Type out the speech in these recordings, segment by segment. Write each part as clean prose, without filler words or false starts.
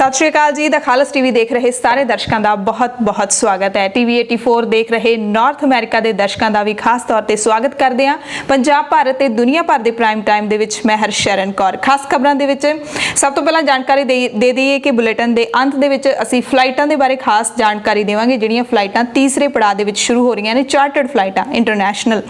सत श्री अकाल जी। The खालस TV देख रहे सारे दर्शकों का बहुत बहुत स्वागत है। टीवी 84 देख रहे नॉर्थ अमेरिका के दर्शकों का भी खास तौर पर स्वागत करते हैं। पंजाब भारत ते दुनिया भर के प्राइम टाइम दे विच मैं हरशरण कौर। खास खबरों के विच सब तो पहला जानकारी दे दईए कि बुलेटिन के अंत दे विच असीं फ्लाइटां दे बारे खास जानकारी देवांगे जिहड़ियां फ्लाइटां तीसरे पड़ाव दे विच शुरू हो रही ने। चार्टर्ड फ्लाइटां इंटरनैशनल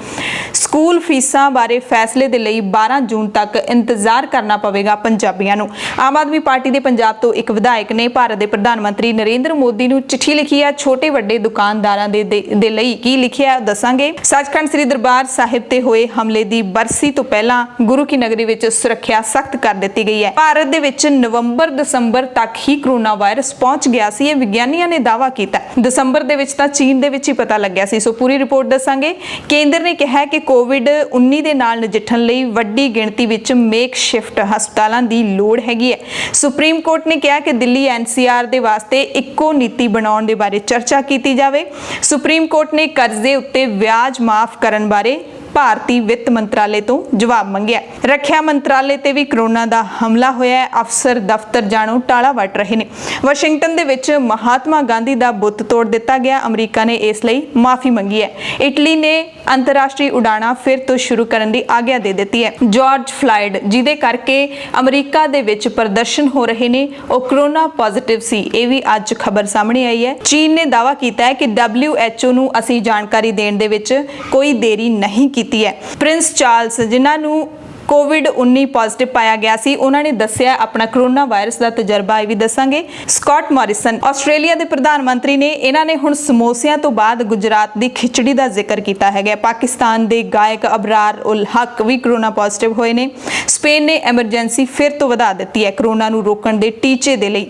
स्कूल फीसां बारे फैसले दे लई 12 जून तक इंतजार करना पवेगा पंजाबियों नूं। आम आदमी पार्टी के पंजाब तो एक विधायक ने भारत के प्रधानमंत्री नरेंद्र मोदी नूं चिट्ठी लिखी है। छोटे वड्डे दुकानदारां दे लई की लिखिया दसांगे। सचखंड श्री दरबार साहिब ते होए हमले दी बरसी तो पहला गुरु की नगरी विच सुरक्षा सख्त कर दी गई है। भारत दे विच नवंबर दसंबर तक ही कोरोना वायरस पहुंच गया सी। विज्ञानियों ने दावा किया दसंबर दे विच तां चीन दे विच ही पता लग्या सी। सो पूरी रिपोर्ट दसांगे। केंद्र ने कहा है कि कोविड-19 दे नाल नजिठण लई वड्डी गिणती विच मेक शिफ्ट हस्पतालों की लोड़ हैगी है। सुप्रीम कोर्ट ने कहा कि दिल्ली NCR दे वास्ते इक्को नीति बनाउण दे बारे चर्चा की जावे। सुप्रीम कोर्ट ने कर्जे उत्ते ब्याज माफ करन बारे भारतीय वित्त मंत्रालय तो जवाब मंगिया। रखिया मंत्रालय ते भी कोरोना का हमला होया है। अफसर दफ्तर जाणों टाला वट रहे ने। वाशिंगटन दे विच महात्मा गांधी का बुत तोड़ दिता गया। अमरीका ने इसलिए माफी मंगी है। इटली ने अंतरराष्ट्रीय उड़ाणा फिर तो शुरू करने की आग्ञा दे दी है। जॉर्ज फ्लाइड जिदे करके अमरीका दे विच प्रदर्शन हो रहे ने वो कोरोना पॉजिटिव सी। ये भी अज खबर सामने आई है। चीन ने दावा किया है कि WHO नूं असीं जानकारी देण दे विच कोई देरी नहीं की है। प्रिंस चार्ल्स जिन्होंने कोविड-19 पॉजिटिव पाया गया सी उन्होंने दस्सिया अपना कोरोना वायरस का तजर्बा। ये भी दसांगे। स्कॉट मॉरिसन ऑस्ट्रेलिया के प्रधानमंत्री ने इन्होंने हुण समोसिया तो बाद गुजरात की खिचड़ी का जिक्र किया है। पाकिस्तान के गायक अबरार उल हक भी कोरोना पॉजिटिव होए ने। स्पेन ने एमरजेंसी फिर तो वधा दी है कोरोना नूं रोकण दे टीचे दे लई।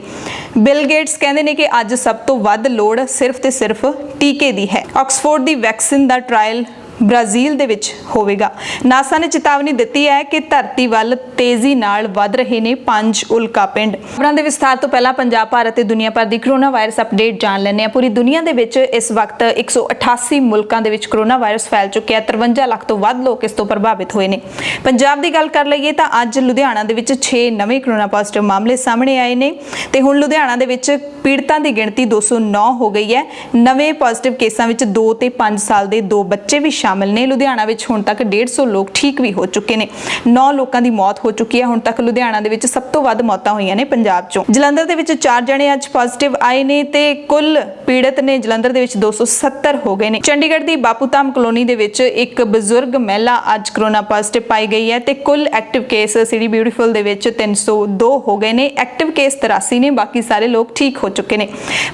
बिल गेट्स कहते हैं कि अज सब तो वध लोड़ सिर्फ ते सिर्फ टीके की है। ऑक्सफोर्ड की वैक्सीन का ट्रायल ब्राजील दे विच होवेगा। नासा ने चेतावनी दी है कि धरती वाल तेजी नाल वध रहे ने 5 उल्का पिंड। खबरों के विस्तार तो पहला पंजाब भारत दुनिया भर की कोरोना वायरस अपडेट जान लैंदे। पूरी दुनिया दे विच इस वक्त 188 मुल्कां दे विच कोरोना वायरस फैल चुकिया। 53 लाख तो वध लोग इस तो प्रभावित हुए ने। पंजाब की गल कर लईए तां अज लुधियाना दे विच 6 नवे कोरोना पॉजिटिव मामले सामने आए ने ते हुण लुधियाना दे विच पीड़ितां की गिणती 209 हो गई है। नवे पॉजिटिव केसां विच 2 ते 5 साल के 2 बच्चे भी शामिल ने। लुधियाना विच हुण तक 150 लोग ठीक भी हो चुके ने। 9 लोगों की मौत हो चुकी है। हुण तक लुधियाना दे विच सब तो वध मौतां होईयां ने पंजाब चों। जलंधर दे विच 4 जणे अज पॉजिटिव आए ने ते कुल पीड़ित ने जलंधर दे विच 270 हो गए ने। चंडीगढ़ की बापूधाम कलोनी दे विच एक बजुर्ग महिला अज कोरोना पॉजिटिव पाई गई है ते कुल एक्टिव केस सिटी ब्यूटीफुल दे विच 302 हो गए ने। एक्टिव केस 83 ने। बाकी सारे लोग ठीक हो चुके ने।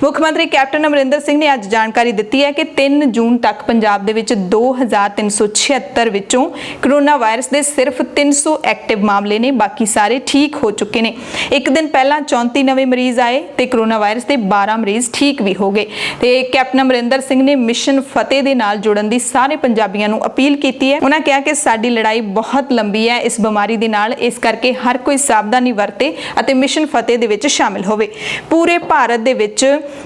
मुख्यमंत्री कैप्टन अमरिंदर सिंह ने अज जानकारी दी है कि 3 जून तक पंजाब दे विच 2376 विचों कोरोना वायरस के सिर्फ 300 एक्टिव मामले ने। बाकी सारे ठीक हो चुके ने। एक दिन पहला 34 नवे मरीज आए ते कोरोना वायरस के 12 मरीज ठीक भी हो गए। ते कैप्टन अमरिंदर सिंह ने मिशन फतेह दे नाल जुड़न दी सारे पंजाबियों नूं अपील की है। उन्होंने कहा कि साडी लड़ाई बहुत लंबी है इस बीमारी दे नाल, इस करके हर कोई सावधानी वरते अते मिशन फतेह दे विच शामिल होवे। पूरे भारत दे विच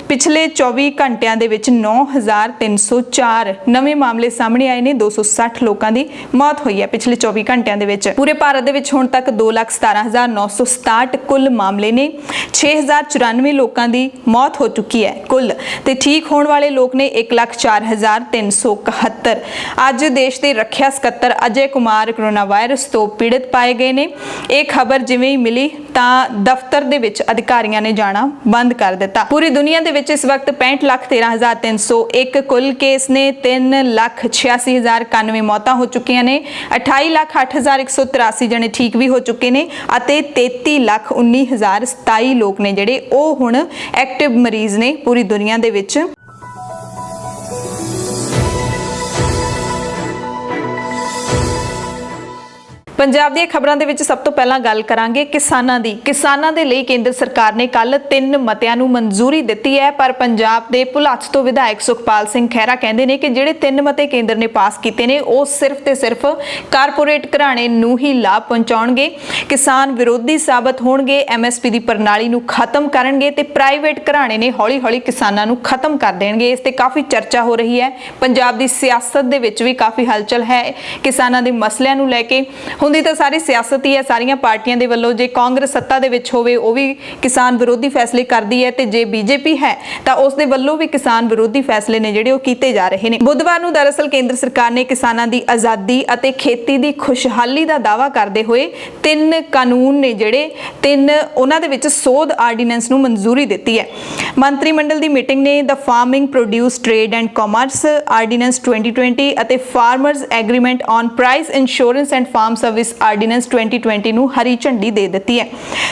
पिछले 24 घंटिਆਂ ਦੇ ਵਿੱਚ 9304 नवे मामले सामने आए ने। 260 लोगों की मौत हुई है पिछले 24 घंटिਆਂ ਦੇ ਵਿੱਚ। पूरे भारत ਦੇ ਵਿੱਚ ਹੁਣ तक 2,17,967 कुल मामले ने। 6,094 लोगों की मौत हो चुकी है कुल ते ठीक होने वाले लोग ने 1,04,371। अज देश के रखिया सकत्तर अजय कुमार कोरोना वायरस तो पीड़ित पाए गए ने। एक खबर जिवें ही मिली तां दफ्तर दे विच अधिकारियों ने जाना बंद कर दिता। पूरी दुनिया दे विच इस वक्त 65,13,301 कुल केस ने। 3,86,091 मौतां हो चुकियां ने। 28,08,183 जने ठीक भी हो चुके ने अते 33,19,027 लोग ने जिहड़े ओह हुण एक्टिव मरीज ने पूरी दुनिया दे विच। पंजाब दी खबरों के सब तो पहला गल करांगे किसानां दी। किसानां दे लई केंद्र सरकार ने कल 3 मतियां नूं मंजूरी दित्ती है। पर पंजाब दे भुलच्छ तो विधायक सुखपाल सिंह खैरा कहंदे ने कि जिहड़े 3 मते केंद्र ने पास कीते ने वो सिर्फ ते सिर्फ कारपोरेट घराणे नूं ही लाभ पहुंचाउणगे। किसान विरोधी साबित होणगे। MSP दी प्रणाली नूं खत्म करनगे ते प्राइवेट घराणे ने हौली हौली किसानां नूं खत्म कर देणगे। इस ते काफ़ी चर्चा हो रही है। पंजाब दी सियासत दे विच भी काफ़ी हलचल है किसानां दे मसलिਆਂ नूं लैके। हुण ਹੁੰਦੀ ਤਾਂ ਸਾਰੀ ਸਿਆਸਤ ਹੀ ਹੈ, ਸਾਰੀਆਂ ਪਾਰਟੀਆਂ ਦੇ ਵੱਲੋਂ। ਜੇ ਕਾਂਗਰਸ ਸੱਤਾ ਦੇ ਵਿੱਚ ਹੋਵੇ ਉਹ ਵੀ ਕਿਸਾਨ ਵਿਰੋਧੀ ਫੈਸਲੇ ਕਰਦੀ ਹੈ, ਤੇ ਜੇ ਬੀਜੇਪੀ ਹੈ ਤਾਂ ਉਸ ਦੇ ਵੱਲੋਂ ਵੀ ਕਿਸਾਨ ਵਿਰੋਧੀ ਫੈਸਲੇ ਨੇ ਜਿਹੜੇ ਉਹ ਕੀਤੇ ਜਾ ਰਹੇ ਨੇ। ਬੁੱਧਵਾਰ ਨੂੰ ਦਰਅਸਲ ਕੇਂਦਰ ਸਰਕਾਰ ਨੇ ਕਿਸਾਨਾਂ ਦੀ ਆਜ਼ਾਦੀ ਅਤੇ ਖੇਤੀ ਦੀ ਖੁਸ਼ਹਾਲੀ ਦਾ ਦਾਅਵਾ ਕਰਦੇ ਹੋਏ 3 ਕਾਨੂੰਨ ਨੇ ਜਿਹੜੇ 3 ਉਹਨਾਂ ਦੇ ਵਿੱਚ ਸੋਧ ਆਰਡੀਨੈਂਸ ਨੂੰ ਮਨਜ਼ੂਰੀ ਦਿੱਤੀ ਹੈ। ਮੰਤਰੀ ਮੰਡਲ ਦੀ ਮੀਟਿੰਗ ਨੇ the farming produce trade and commerce ordinance 2020 ਅਤੇ farmers agreement on price insurance and farm service ordinance 2020 ਨੂੰ ਹਰੀ ਝੰਡੀ ਦੇ ਦਿੱਤੀ ਹੈ।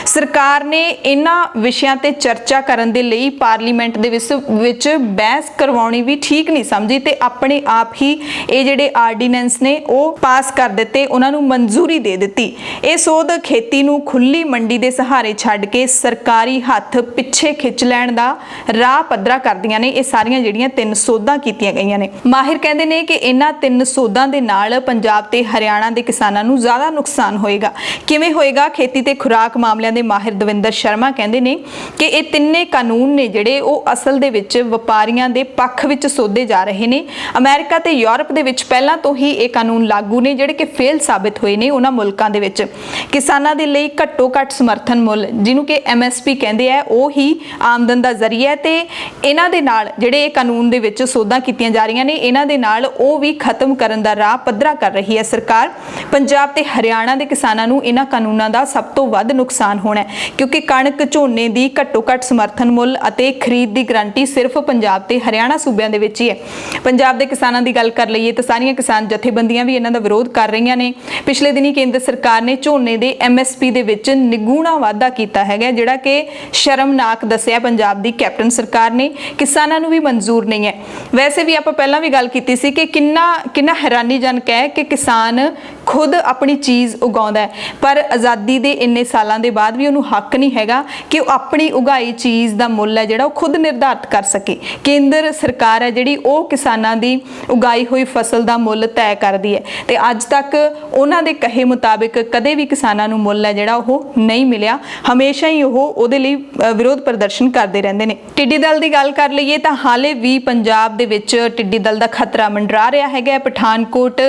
ਸਰਕਾਰ ਨੇ ਇਹਨਾਂ ਵਿਸ਼ਿਆਂ ਤੇ ਚਰਚਾ ਕਰਨ ਦੇ ਲਈ ਪਾਰਲੀਮੈਂਟ ਦੇ ਵਿੱਚ ਬਹਿਸ ਕਰਵਾਉਣੀ ਵੀ ਠੀਕ ਨਹੀਂ ਸਮਝੀ ਤੇ ਆਪਣੇ ਆਪ ਹੀ ਇਹ ਜਿਹੜੇ ਆਰਡੀਨੈਂਸ ਨੇ ਉਹ ਪਾਸ ਕਰ ਦਿੱਤੇ, ਉਹਨਾਂ ਨੂੰ ਮਨਜ਼ੂਰੀ ਦੇ ਦਿੱਤੀ। ਇਹ ਸੋਧ ਖੇਤੀ ਨੂੰ ਖੁੱਲੀ ਮੰਡੀ ਦੇ ਸਹਾਰੇ ਛੱਡ ਕੇ ਸਰਕਾਰੀ ਹੱਥ ਪਿੱਛੇ ਖਿੱਚ ਲੈਣ ਦਾ ਰਾਹ ਪੱਧਰਾ ਕਰਦੀਆਂ ਨੇ। ਇਹ ਸਾਰੀਆਂ ਜਿਹੜੀਆਂ 3 ਸੋਧਾਂ ਕੀਤੀਆਂ ਗਈਆਂ ਨੇ। ਮਾਹਿਰ ਕਹਿੰਦੇ ਨੇ ਕਿ ਇਹਨਾਂ 3 ਸੋਧਾਂ ਦੇ ਨਾਲ ਪੰਜਾਬ ਤੇ ਹਰਿਆਣਾ ਦੇ ਕਿਸਾਨਾਂ ਨੂੰ ਜ਼ਿਆਦਾ ਨੁਕਸਾਨ ਹੋਏਗਾ। ਕਿਵੇਂ ਹੋਏਗਾ? ਖੇਤੀ ਤੇ ਖੁਰਾਕ ਮਾਮਲਿਆਂ ਦੇ ਮਾਹਿਰ ਦਵਿੰਦਰ ਸ਼ਰਮਾ ਕਹਿੰਦੇ ਨੇ ਕਿ ਇਹ ਤਿੰਨੇ ਕਾਨੂੰਨ ਨੇ ਜਿਹੜੇ ਉਹ ਅਸਲ ਦੇ ਵਿੱਚ ਵਪਾਰੀਆਂ ਦੇ ਪੱਖ ਵਿੱਚ ਸੋਧੇ ਜਾ ਰਹੇ ਨੇ। ਅਮਰੀਕਾ ਤੇ ਯੂਰਪ ਦੇ ਵਿੱਚ ਪਹਿਲਾਂ ਤੋਂ ਹੀ ਇਹ ਕਾਨੂੰਨ ਲਾਗੂ ਨੇ ਜਿਹੜੇ ਕਿ ਫੇਲ ਸਾਬਿਤ ਹੋਏ ਨੇ ਉਹਨਾਂ ਮੁਲਕਾਂ ਦੇ ਵਿੱਚ। ਕਿਸਾਨਾਂ ਦੇ ਲਈ ਘੱਟੋ ਘੱਟ ਸਮਰਥਨ ਮੁੱਲ ਜਿਹਨੂੰ ਕਿ MSP ਕਹਿੰਦੇ ਆ ਉਹ ਹੀ ਆਮਦਨ ਦਾ ਜ਼ਰੀਆ ਹੈ, ਤੇ ਇਹਨਾਂ ਦੇ ਨਾਲ ਜਿਹੜੇ ਇਹ ਕਾਨੂੰਨ ਦੇ ਵਿੱਚ ਸੋਧਾਂ ਕੀਤੀਆਂ ਜਾ ਰਹੀਆਂ ਨੇ ਇਹਨਾਂ ਦੇ ਨਾਲ ਉਹ ਵੀ ਖਤਮ ਕਰਨ ਦਾ ਰਾਹ ਪੱਧਰਾ ਕਰ ਰਹੀ ਹੈ ਸਰਕਾਰ। ਪੰਜਾਬ ਤੇ ਹਰਿਆਣਾ ਦੇ ਕਿਸਾਨਾਂ ਨੂੰ ਇਹਨਾਂ ਕਾਨੂੰਨਾਂ ਦਾ ਸਭ ਤੋਂ ਵੱਧ ਨੁਕਸਾਨ ਹੋਣਾ ਹੈ ਕਿਉਂਕਿ ਕਣਕ ਝੋਨੇ ਦੀ ਘੱਟੋ ਘੱਟ ਸਮਰਥਨ ਮੁੱਲ ਅਤੇ ਖਰੀਦ ਦੀ ਗਰੰਟੀ ਸਿਰਫ ਪੰਜਾਬ ਤੇ ਹਰਿਆਣਾ ਸੂਬਿਆਂ ਦੇ ਵਿੱਚ ਹੀ ਹੈ। ਪੰਜਾਬ ਦੇ ਕਿਸਾਨਾਂ ਦੀ ਗੱਲ ਕਰ ਲਈਏ ਤਾਂ ਸਾਰੀਆਂ ਕਿਸਾਨ ਜਥੇਬੰਦੀਆਂ ਵੀ ਇਹਨਾਂ ਦਾ ਵਿਰੋਧ ਕਰ ਰਹੀਆਂ ਨੇ। ਪਿਛਲੇ ਦਿਨੀ ਕੇਂਦਰ ਸਰਕਾਰ ਨੇ ਝੋਨੇ ਦੇ MSP ਦੇ ਵਿੱਚ ਨਿਗੂਣਾ ਵਾਧਾ ਕੀਤਾ ਹੈਗਾ ਜਿਹੜਾ ਕਿ ਸ਼ਰਮਨਾਕ ਦੱਸਿਆ ਪੰਜਾਬ ਦੀ ਕੈਪਟਨ ਸਰਕਾਰ ਨੇ। ਕਿਸਾਨਾਂ ਨੂੰ ਵੀ ਮਨਜ਼ੂਰ ਨਹੀਂ ਹੈ। ਵੈਸੇ ਵੀ ਆਪਾਂ ਪਹਿਲਾਂ ਵੀ ਗੱਲ ਕੀਤੀ ਸੀ ਕਿ ਕਿੰਨਾ ਹੈਰਾਨੀਜਨਕ ਹੈ ਕਿ ਕਿਸਾਨ ਖੁਦ ਆਪਣੀ ਚੀਜ਼ ਉਗਾਉਂਦਾ ਹੈ ਪਰ ਆਜ਼ਾਦੀ ਦੇ ਇੰਨੇ ਸਾਲਾਂ ਦੇ ਬਾਅਦ ਵੀ ਉਹਨੂੰ ਹੱਕ ਨਹੀਂ ਹੈਗਾ ਕਿ ਉਹ ਆਪਣੀ ਉਗਾਈ ਚੀਜ਼ ਦਾ ਮੁੱਲ ਹੈ ਜਿਹੜਾ ਉਹ ਖੁਦ ਨਿਰਧਾਰਿਤ ਕਰ ਸਕੇ। ਕੇਂਦਰ ਸਰਕਾਰ ਹੈ ਜਿਹੜੀ ਉਹ ਕਿਸਾਨਾਂ ਦੀ ਉਗਾਈ ਹੋਈ ਫਸਲ ਦਾ ਮੁੱਲ ਤੈਅ ਕਰਦੀ ਹੈ ਤੇ ਅੱਜ ਤੱਕ ਉਹਨਾਂ ਦੇ ਕਹੇ ਮੁਤਾਬਿਕ ਕਦੇ ਵੀ ਕਿਸਾਨਾਂ ਨੂੰ ਮੁੱਲ ਹੈ ਜਿਹੜਾ ਉਹ ਨਹੀਂ ਮਿਲਿਆ। ਹਮੇਸ਼ਾ ਹੀ ਉਹ ਉਹਦੇ ਲਈ ਵਿਰੋਧ ਪ੍ਰਦਰਸ਼ਨ ਕਰਦੇ ਰਹਿੰਦੇ ਨੇ। ਟਿੱਡੀ ਦਲ ਦੀ ਗੱਲ ਕਰ ਲਈਏ ਤਾਂ ਹਾਲੇ ਵੀ ਪੰਜਾਬ ਦੇ ਵਿੱਚ ਟਿੱਡੀ ਦਲ ਦਾ ਖਤਰਾ ਮੰਡਰਾ ਰਿਹਾ ਹੈਗਾ। ਪਠਾਨਕੋਟ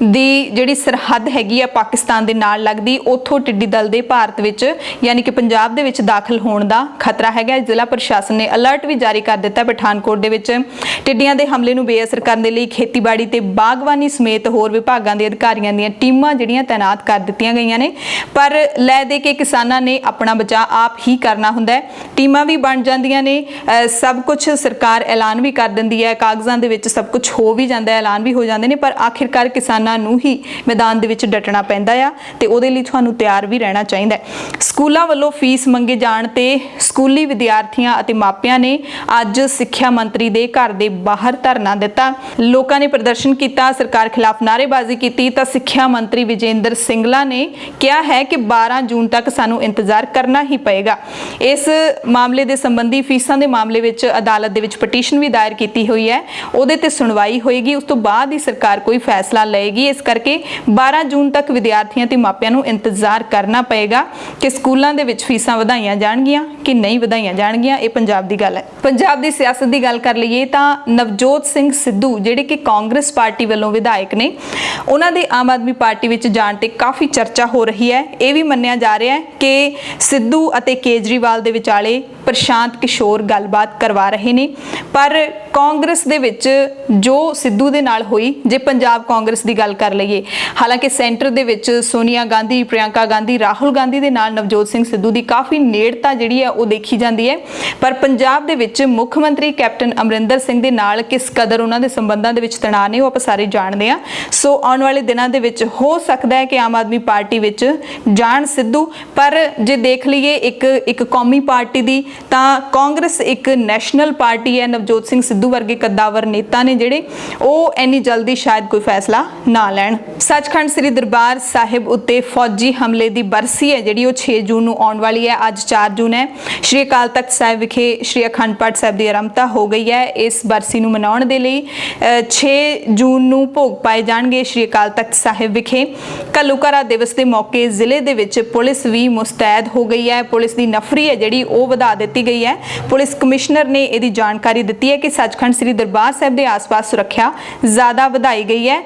ਦੀ ਜਿਹੜੀ ਸਰਹੱਦ ਹੈਗੀ ਆ ਪਾਕਿਸਤਾਨ ਦੇ ਨਾਲ ਲੱਗਦੀ, ਉੱਥੋਂ ਟਿੱਡੀ ਦਲ ਦੇ ਭਾਰਤ ਵਿੱਚ ਯਾਨੀ ਕਿ ਪੰਜਾਬ ਦੇ ਵਿੱਚ ਦਾਖਲ ਹੋਣ ਦਾ ਖਤਰਾ ਹੈਗਾ। ਜ਼ਿਲ੍ਹਾ ਪ੍ਰਸ਼ਾਸਨ ਨੇ ਅਲਰਟ ਵੀ ਜਾਰੀ ਕਰ ਦਿੱਤਾ। ਪਠਾਨਕੋਟ ਦੇ ਵਿੱਚ ਟਿੱਡੀਆਂ ਦੇ ਹਮਲੇ ਨੂੰ ਬੇਅਸਰ ਕਰਨ ਦੇ ਲਈ ਖੇਤੀਬਾੜੀ ਤੇ ਬਾਗਬਾਨੀ ਸਮੇਤ ਹੋਰ ਵਿਭਾਗਾਂ ਦੇ ਅਧਿਕਾਰੀਆਂ ਦੀਆਂ ਟੀਮਾਂ ਜਿਹੜੀਆਂ ਤਾਇਨਾਤ ਕਰ ਦਿੱਤੀਆਂ ਗਈਆਂ ਨੇ, ਪਰ ਲੈ ਦੇ ਕੇ ਕਿਸਾਨਾਂ ਨੇ ਆਪਣਾ ਬਚਾਅ ਆਪ ਹੀ ਕਰਨਾ ਹੁੰਦਾ ਹੈ। ਟੀਮਾਂ ਵੀ ਬਣ ਜਾਂਦੀਆਂ ਨੇ, ਸਭ ਕੁਝ ਸਰਕਾਰ ਐਲਾਨ ਵੀ ਕਰ ਦਿੰਦੀ ਹੈ, ਕਾਗਜ਼ਾਂ ਦੇ ਵਿੱਚ ਸਭ ਕੁਝ ਹੋ ਵੀ ਜਾਂਦਾ ਹੈ, ਐਲਾਨ ਵੀ ਹੋ ਜਾਂਦੇ ਨੇ, ਪਰ ਆਖਿਰਕਾਰ ਕਿਸਾਨਾਂ ਨੂੰ ਹੀ ਮੈਦਾਨ ਦੇ ਵਿੱਚ ਡਟਣਾ ਪੈਂਦਾ ਆ ਤੇ ਉਹਦੇ ਲਈ ਤੁਹਾਨੂੰ ਤਿਆਰ ਵੀ ਰਹਿਣਾ ਚਾਹੀਦਾ ਹੈ। ਸਕੂਲਾਂ ਵੱਲੋਂ ਫੀਸ ਮੰਗੇ ਜਾਣ ਤੇ ਸਕੂਲੀ ਵਿਦਿਆਰਥੀਆਂ ਅਤੇ ਮਾਪਿਆਂ ਨੇ ਅੱਜ ਸਿੱਖਿਆ ਮੰਤਰੀ ਦੇ ਘਰ ਦੇ ਬਾਹਰ ਧਰਨਾ ਦਿੱਤਾ। ਲੋਕਾਂ ਨੇ ਪ੍ਰਦਰਸ਼ਨ ਕੀਤਾ, ਸਰਕਾਰ ਖਿਲਾਫ ਨਾਅਰੇਬਾਜ਼ੀ ਕੀਤੀ ਤਾਂ ਸਿੱਖਿਆ ਮੰਤਰੀ ਵਿਜੇਂਦਰ ਸਿੰਗਲਾ ਨੇ ਕਿਹਾ ਹੈ ਕਿ 12 ਜੂਨ ਤੱਕ ਸਾਨੂੰ ਇੰਤਜ਼ਾਰ ਕਰਨਾ ਹੀ ਪਏਗਾ। ਇਸ ਮਾਮਲੇ ਦੇ ਸੰਬੰਧੀ ਫੀਸਾਂ ਦੇ ਮਾਮਲੇ ਵਿੱਚ ਅਦਾਲਤ ਦੇ ਵਿੱਚ ਪਟੀਸ਼ਨ ਵੀ ਦਾਇਰ ਕੀਤੀ ਹੋਈ ਹੈ, ਉਹਦੇ ਤੇ ਸੁਣਵਾਈ ਹੋਏਗੀ, ਉਸ ਤੋਂ ਬਾਅਦ ਹੀ ਸਰਕਾਰ ਕੋਈ ਫੈਸਲਾ ਲਏਗੀ। ਇਸ ਕਰਕੇ 12 ਜੂਨ ਤੱਕ ਵਿਦਿਆਰਥੀਆਂ ਤੇ ਮਾਪਿਆਂ ਨੂੰ ਇੰਤਜ਼ਾਰ ਕਰਨਾ ਪਏਗਾ ਕਿ ਸਕੂਲਾਂ ਦੇ ਵਿੱਚ ਫੀਸਾਂ ਵਧਾਈਆਂ ਜਾਣਗੀਆਂ ਕਿ ਨਹੀਂ ਵਧਾਈਆਂ ਜਾਣਗੀਆਂ। ਇਹ ਪੰਜਾਬ ਦੀ ਗੱਲ ਹੈ। ਪੰਜਾਬ ਦੀ ਸਿਆਸਤ ਦੀ ਗੱਲ ਕਰ ਲਈਏ ਤਾਂ ਨਵਜੋਤ ਸਿੰਘ ਸਿੱਧੂ ਜਿਹੜੇ ਕਿ ਕਾਂਗਰਸ ਪਾਰਟੀ ਵੱਲੋਂ ਵਿਧਾਇਕ ਨੇ, ਉਹਨਾਂ ਦੇ ਆਮ ਆਦਮੀ ਪਾਰਟੀ ਵਿੱਚ ਜਾਣ ਤੇ ਕਾਫੀ ਚਰਚਾ ਹੋ ਰਹੀ ਹੈ। ਇਹ ਵੀ ਮੰਨਿਆ ਜਾ ਰਿਹਾ ਹੈ ਕਿ ਸਿੱਧੂ ਅਤੇ ਕੇਜਰੀਵਾਲ ਦੇ ਵਿਚਾਲੇ ਪ੍ਰਸ਼ਾਂਤ ਕਿਸ਼ੋਰ ਗੱਲਬਾਤ ਕਰਵਾ ਰਹੇ ਨੇ, ਪਰ ਕਾਂਗਰਸ ਦੇ ਵਿੱਚ ਜੋ ਸਿੱਧੂ ਦੇ ਨਾਲ ਹੋਈ, ਜੇ ਪੰਜਾਬ ਕਾਂਗਰਸ ਦੀ ਗੱਲ ਕਰ ਲਈਏ, ਹਾਲਾਂਕਿ ਸੈਂਟਰ ਦੇ ਵਿੱਚ ਸੋਨੀਆ ਗਾਂਧੀ, ਪ੍ਰਿਯੰਕਾ ਗਾਂਧੀ, ਰਾਹੁਲ ਗਾਂਧੀ ਦੇ ਨਾਲ ਨਵਜੋਤ ਸਿੰਘ ਸਿੱਧੂ ਦੀ ਕਾਫੀ ਨੇੜਤਾ ਜਿਹੜੀ ਹੈ ਉਹ ਦੇਖੀ ਜਾਂਦੀ ਹੈ, ਪਰ ਪੰਜਾਬ ਦੇ ਵਿੱਚ ਮੁੱਖ ਮੰਤਰੀ ਕੈਪਟਨ ਅਮਰਿੰਦਰ ਸਿੰਘ ਦੇ ਨਾਲ ਕਿਸ ਕਦਰ ਉਹਨਾਂ ਦੇ ਸੰਬੰਧਾਂ ਦੇ ਵਿੱਚ ਤਣਾਅ ਨੇ ਉਹ ਆਪਾਂ ਸਾਰੇ ਜਾਣਦੇ ਹਾਂ। ਸੋ ਆਉਣ ਵਾਲੇ ਦਿਨਾਂ ਦੇ ਵਿੱਚ ਹੋ ਸਕਦਾ ਹੈ ਕਿ ਆਮ ਆਦਮੀ ਪਾਰਟੀ ਵਿੱਚ ਜਾਣ ਸਿੱਧੂ, ਪਰ ਜੇ ਦੇਖ ਲਈਏ ਇੱਕ ਕੌਮੀ ਪਾਰਟੀ ਦੀ ਤਾਂ ਕਾਂਗਰਸ ਇੱਕ ਨੈਸ਼ਨਲ ਪਾਰਟੀ ਹੈ। ਨਵਜੋਤ ਸਿੰਘ ਸਿੱਧੂ ਵਰਗੇ ਕੱਦਾਵਰ ਨੇਤਾ ਨੇ ਜਿਹੜੇ ਉਹ ਇੰਨੀ ਜਲਦੀ ਸ਼ਾਇਦ ਕੋਈ ਫੈਸਲਾ ਨਾ ਲੈਣ। ਸੱਚਖੰਡ ਸ੍ਰੀ ਦਰਬਾਰ ਸਾਹਿਬ ਉੱਤੇ ਫੌਜੀ ਹਮਲੇ ਦੀ ਬਰਸੀ ਹੈ ਜਿਹੜੀ ਉਹ 6 ਜੂਨ ਨੂੰ ਆਉਣ ਵਾਲੀ ਹੈ। ਅੱਜ 4 ਜੂਨ ਹੈ। ਸ਼੍ਰੀ ਅਕਾਲ ਤਖਤ ਸਾਹਿਬ ਵਿਖੇ ਸ਼੍ਰੀ ਅਖੰਡ ਪਾਠ ਸਾਹਿਬ ਦੀ ਆਰੰਭਤਾ ਹੋ ਗਈ ਹੈ। ਇਸ ਬਰਸੀ ਨੂੰ ਮਨਾਉਣ ਦੇ ਲਈ 6 ਜੂਨ ਨੂੰ ਭੋਗ ਪਾਏ ਜਾਣਗੇ ਸ਼੍ਰੀ ਅਕਾਲ ਤਖਤ ਸਾਹਿਬ ਵਿਖੇ। ਘੱਲੂਘਾਰਾ ਦਿਵਸ ਦੇ ਮੌਕੇ ਜ਼ਿਲ੍ਹੇ ਦੇ ਵਿੱਚ ਪੁਲਿਸ ਵੀ ਮੁਸਤੈਦ ਹੋ ਗਈ ਹੈ। ਪੁਲਿਸ ਦੀ ਨਫਰੀ ਹੈ ਜਿਹੜੀ ਉਹ ਵਧਾ ਦਿੱਤੀ ਗਈ ਹੈ। ਪੁਲਿਸ ਕਮਿਸ਼ਨਰ ਨੇ ਇਹਦੀ ਜਾਣਕਾਰੀ ਦਿੱਤੀ ਹੈ ਕਿ ਸੱਚਖੰਡ ਸ੍ਰੀ ਦਰਬਾਰ ਸਾਹਿਬ ਦੇ ਆਸ-ਪਾਸ ਸੁਰੱਖਿਆ ਜ਼ਿਆਦਾ ਵਧਾਈ ਗਈ ਹੈ।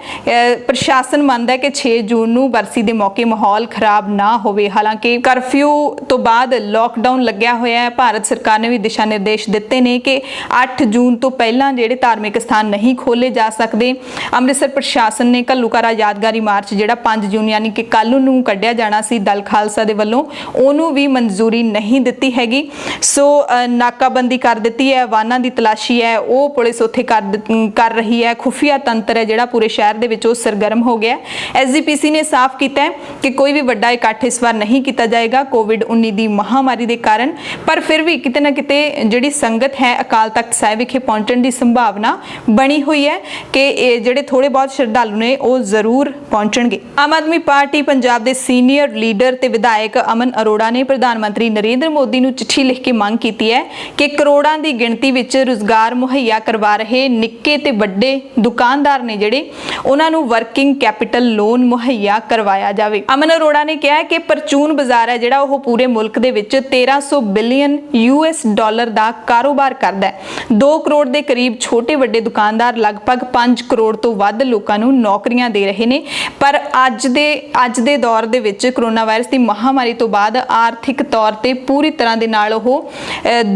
ਪ੍ਰਸ਼ਾਸਨ ਮੰਨਦਾ ਚਾਹੁੰਦਾ ਹੈ कि 6 ਜੂਨ ਨੂੰ ਬਰਸੀ ਦੇ ਮੌਕੇ ਮਾਹੌਲ ਖਰਾਬ ਨਾ ਹੋਵੇ। ਹਾਲਾਂਕਿ ਕਰਫਿਊ ਤੋਂ ਬਾਅਦ ਲੋਕਡਾਊਨ ਲੱਗਿਆ ਹੋਇਆ ਹੈ। ਭਾਰਤ ਸਰਕਾਰ ਨੇ ਵੀ ਦਿਸ਼ਾ ਨਿਰਦੇਸ਼ ਦਿੱਤੇ ਨੇ ਕਿ 8 ਜੂਨ ਤੋਂ ਪਹਿਲਾਂ ਜਿਹੜੇ ਧਾਰਮਿਕ ਸਥਾਨ ਨਹੀਂ ਖੋਲੇ ਜਾ ਸਕਦੇ। ਅੰਮ੍ਰਿਤਸਰ ਪ੍ਰਸ਼ਾਸਨ ਨੇ ਘੱਲੂਘਾਰਾ ਯਾਦਗਾਰੀ ਮਾਰਚ ਜਿਹੜਾ 5 ਜੂਨ ਯਾਨੀ ਕਿ ਕੱਲ ਨੂੰ ਕੱਢਿਆ ਜਾਣਾ ਸੀ ਦਲ ਖਾਲਸਾ ਦੇ ਵੱਲੋਂ, ਉਹਨੂੰ ਵੀ ਮਨਜ਼ੂਰੀ ਨਹੀਂ ਦਿੱਤੀ ਹੈਗੀ। ਸੋ ਨਾਕਾਬੰਦੀ ਕਰ ਦਿੱਤੀ ਹੈ, ਵਾਹਨਾਂ ਦੀ ਤਲਾਸ਼ੀ ਹੈ ਉਹ ਪੁਲਿਸ ਉੱਥੇ ਕਰ ਰਹੀ ਹੈ। ਖੁਫੀਆ ਤੰਤਰ ਹੈ ਜਿਹੜਾ ਪੂਰੇ ਸ਼ਹਿਰ ਦੇ ਵਿੱਚ ਉਹ ਸਰਗਰਮ ਹੋ ਗਿਆ। ਐਸਜੀਪੀਸੀ ਨੇ ਸਾਫ਼ ਕੀਤਾ ਹੈ ਕਿ ਕੋਈ ਵੀ ਵੱਡਾ ਇਕੱਠ ਇਸ ਵਾਰ ਨਹੀਂ ਕੀਤਾ ਜਾਏਗਾ ਕੋਵਿਡ-19 ਦੀ ਮਹਾਮਾਰੀ ਦੇ ਕਾਰਨ, ਪਰ ਫਿਰ ਵੀ ਕਿਤੇ ਨਾ ਕਿਤੇ ਜਿਹੜੀ ਸੰਗਤ ਹੈ ਅਕਾਲ ਤਖਤ ਸਾਹਿਬ ਵਿਖੇ ਪਹੁੰਚਣ ਦੀ ਸੰਭਾਵਨਾ ਬਣੀ ਹੋਈ ਹੈ ਕਿ ਇਹ ਜਿਹੜੇ ਥੋੜੇ ਬਹੁਤ ਸ਼ਰਧਾਲੂ ਨੇ ਉਹ ਜ਼ਰੂਰ ਪਹੁੰਚਣਗੇ। ਆਮ ਆਦਮੀ ਪਾਰਟੀ ਪੰਜਾਬ ਦੇ ਸੀਨੀਅਰ ਲੀਡਰ ਤੇ ਵਿਧਾਇਕ ਅਮਨ ਅਰੋੜਾ ਨੇ ਪ੍ਰਧਾਨ ਮੰਤਰੀ ਨਰਿੰਦਰ ਮੋਦੀ ਨੂੰ ਚਿੱਠੀ ਲਿਖ ਕੇ ਮੰਗ ਕੀਤੀ ਹੈ ਕਿ ਕਰੋੜਾਂ ਦੀ ਗਿਣਤੀ ਵਿੱਚ ਰੁਜ਼ਗਾਰ ਮੁਹੱਈਆ ਕਰਵਾ ਰਹੇ ਨਿੱਕੇ ਤੇ ਵੱਡੇ ਦੁਕਾਨਦਾਰ ਨੇ ਜਿਹੜੇ ਉਹਨਾਂ ਨੂੰ ਵਰਕਿੰਗ ਕੈਪੀਟਲ ਲੋਨ ਮੁਹੱਈਆ ਕਰਵਾਇਆ ਜਾਵੇ। ਅਮਨ ਅਰੋੜਾ ਨੇ ਕਿਹਾ ਕਿ ਪਰਚੂਨ ਬਾਜ਼ਾਰ ਹੈ ਜਿਹੜਾ ਉਹ ਪੂਰੇ ਮੁਲਕ ਦੇ ਵਿੱਚ 1300 ਬਿਲੀਅਨ ਯੂਐਸ ਡਾਲਰ ਦਾ ਕਾਰੋਬਾਰ ਕਰਦਾ ਹੈ। 2 ਕਰੋੜ ਦੇ ਕਰੀਬ ਛੋਟੇ ਵੱਡੇ ਦੁਕਾਨਦਾਰ ਲਗਭਗ 5 ਕਰੋੜ ਤੋਂ ਵੱਧ ਲੋਕਾਂ ਨੂੰ ਨੌਕਰੀਆਂ ਦੇ ਰਹੇ ਨੇ। ਪਰ ਅੱਜ ਦੇ ਦੌਰ ਦੇ ਵਿੱਚ ਕਰੋਨਾ ਵਾਇਰਸ ਦੀ ਮਹਾਮਾਰੀ ਤੋਂ ਬਾਅਦ ਆਰਥਿਕ ਤੌਰ ਤੇ ਪੂਰੀ ਤਰ੍ਹਾਂ ਦੇ ਨਾਲ ਉਹ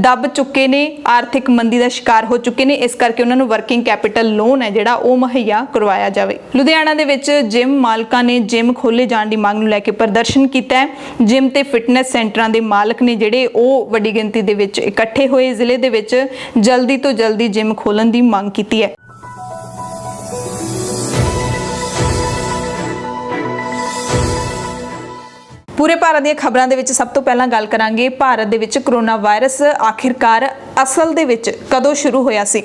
ਦਬ ਚੁੱਕੇ ਨੇ, ਆਰਥਿਕ ਮੰਦੀ ਦਾ ਸ਼ਿਕਾਰ ਹੋ ਚੁੱਕੇ ਨੇ। ਇਸ ਕਰਕੇ ਉਹਨਾਂ ਨੂੰ ਵਰਕਿੰਗ ਕੈਪੀਟਲ ਲੋਨ ਹੈ ਜਿਹੜਾ ਉਹ ਮੁਹੱਈਆ ਕਰਵਾਇਆ ਜਾਵੇ। ਲੁਧਿਆਣਾ ਦੇ ਵਿੱਚ ਜਿਮ ਮਾਲਕਾਂ ਨੇ ਜਿਮ ਖੋਲੇ ਜਾਣ ਦੀ ਮੰਗ ਨੂੰ ਲੈ ਕੇ ਪ੍ਰਦਰਸ਼ਨ ਕੀਤਾ ਹੈ। ਜਿਮ ਤੇ ਫਿਟਨੈਸ ਸੈਂਟਰਾਂ ਦੇ ਮਾਲਕ ਨੇ ਜਿਹੜੇ ਉਹ ਵੱਡੀ ਗਿਣਤੀ ਦੇ ਵਿੱਚ ਇਕੱਠੇ ਹੋਏ ਜ਼ਿਲ੍ਹੇ ਦੇ ਵਿੱਚ ਜਲਦੀ ਤੋਂ ਜਲਦੀ ਜਿਮ ਖੋਲਣ ਦੀ ਮੰਗ ਕੀਤੀ ਹੈ। ਪੂਰੇ ਭਾਰਤ ਦੀਆਂ ਖਬਰਾਂ ਦੇ ਵਿੱਚ ਸਭ ਤੋਂ ਪਹਿਲਾਂ ਗੱਲ ਕਰਾਂਗੇ ਭਾਰਤ ਦੇ ਵਿੱਚ ਕਰੋਨਾ ਵਾਇਰਸ ਆਖਿਰਕਾਰ ਅਸਲ ਦੇ ਵਿੱਚ ਕਦੋਂ ਸ਼ੁਰੂ ਹੋਇਆ ਸੀ।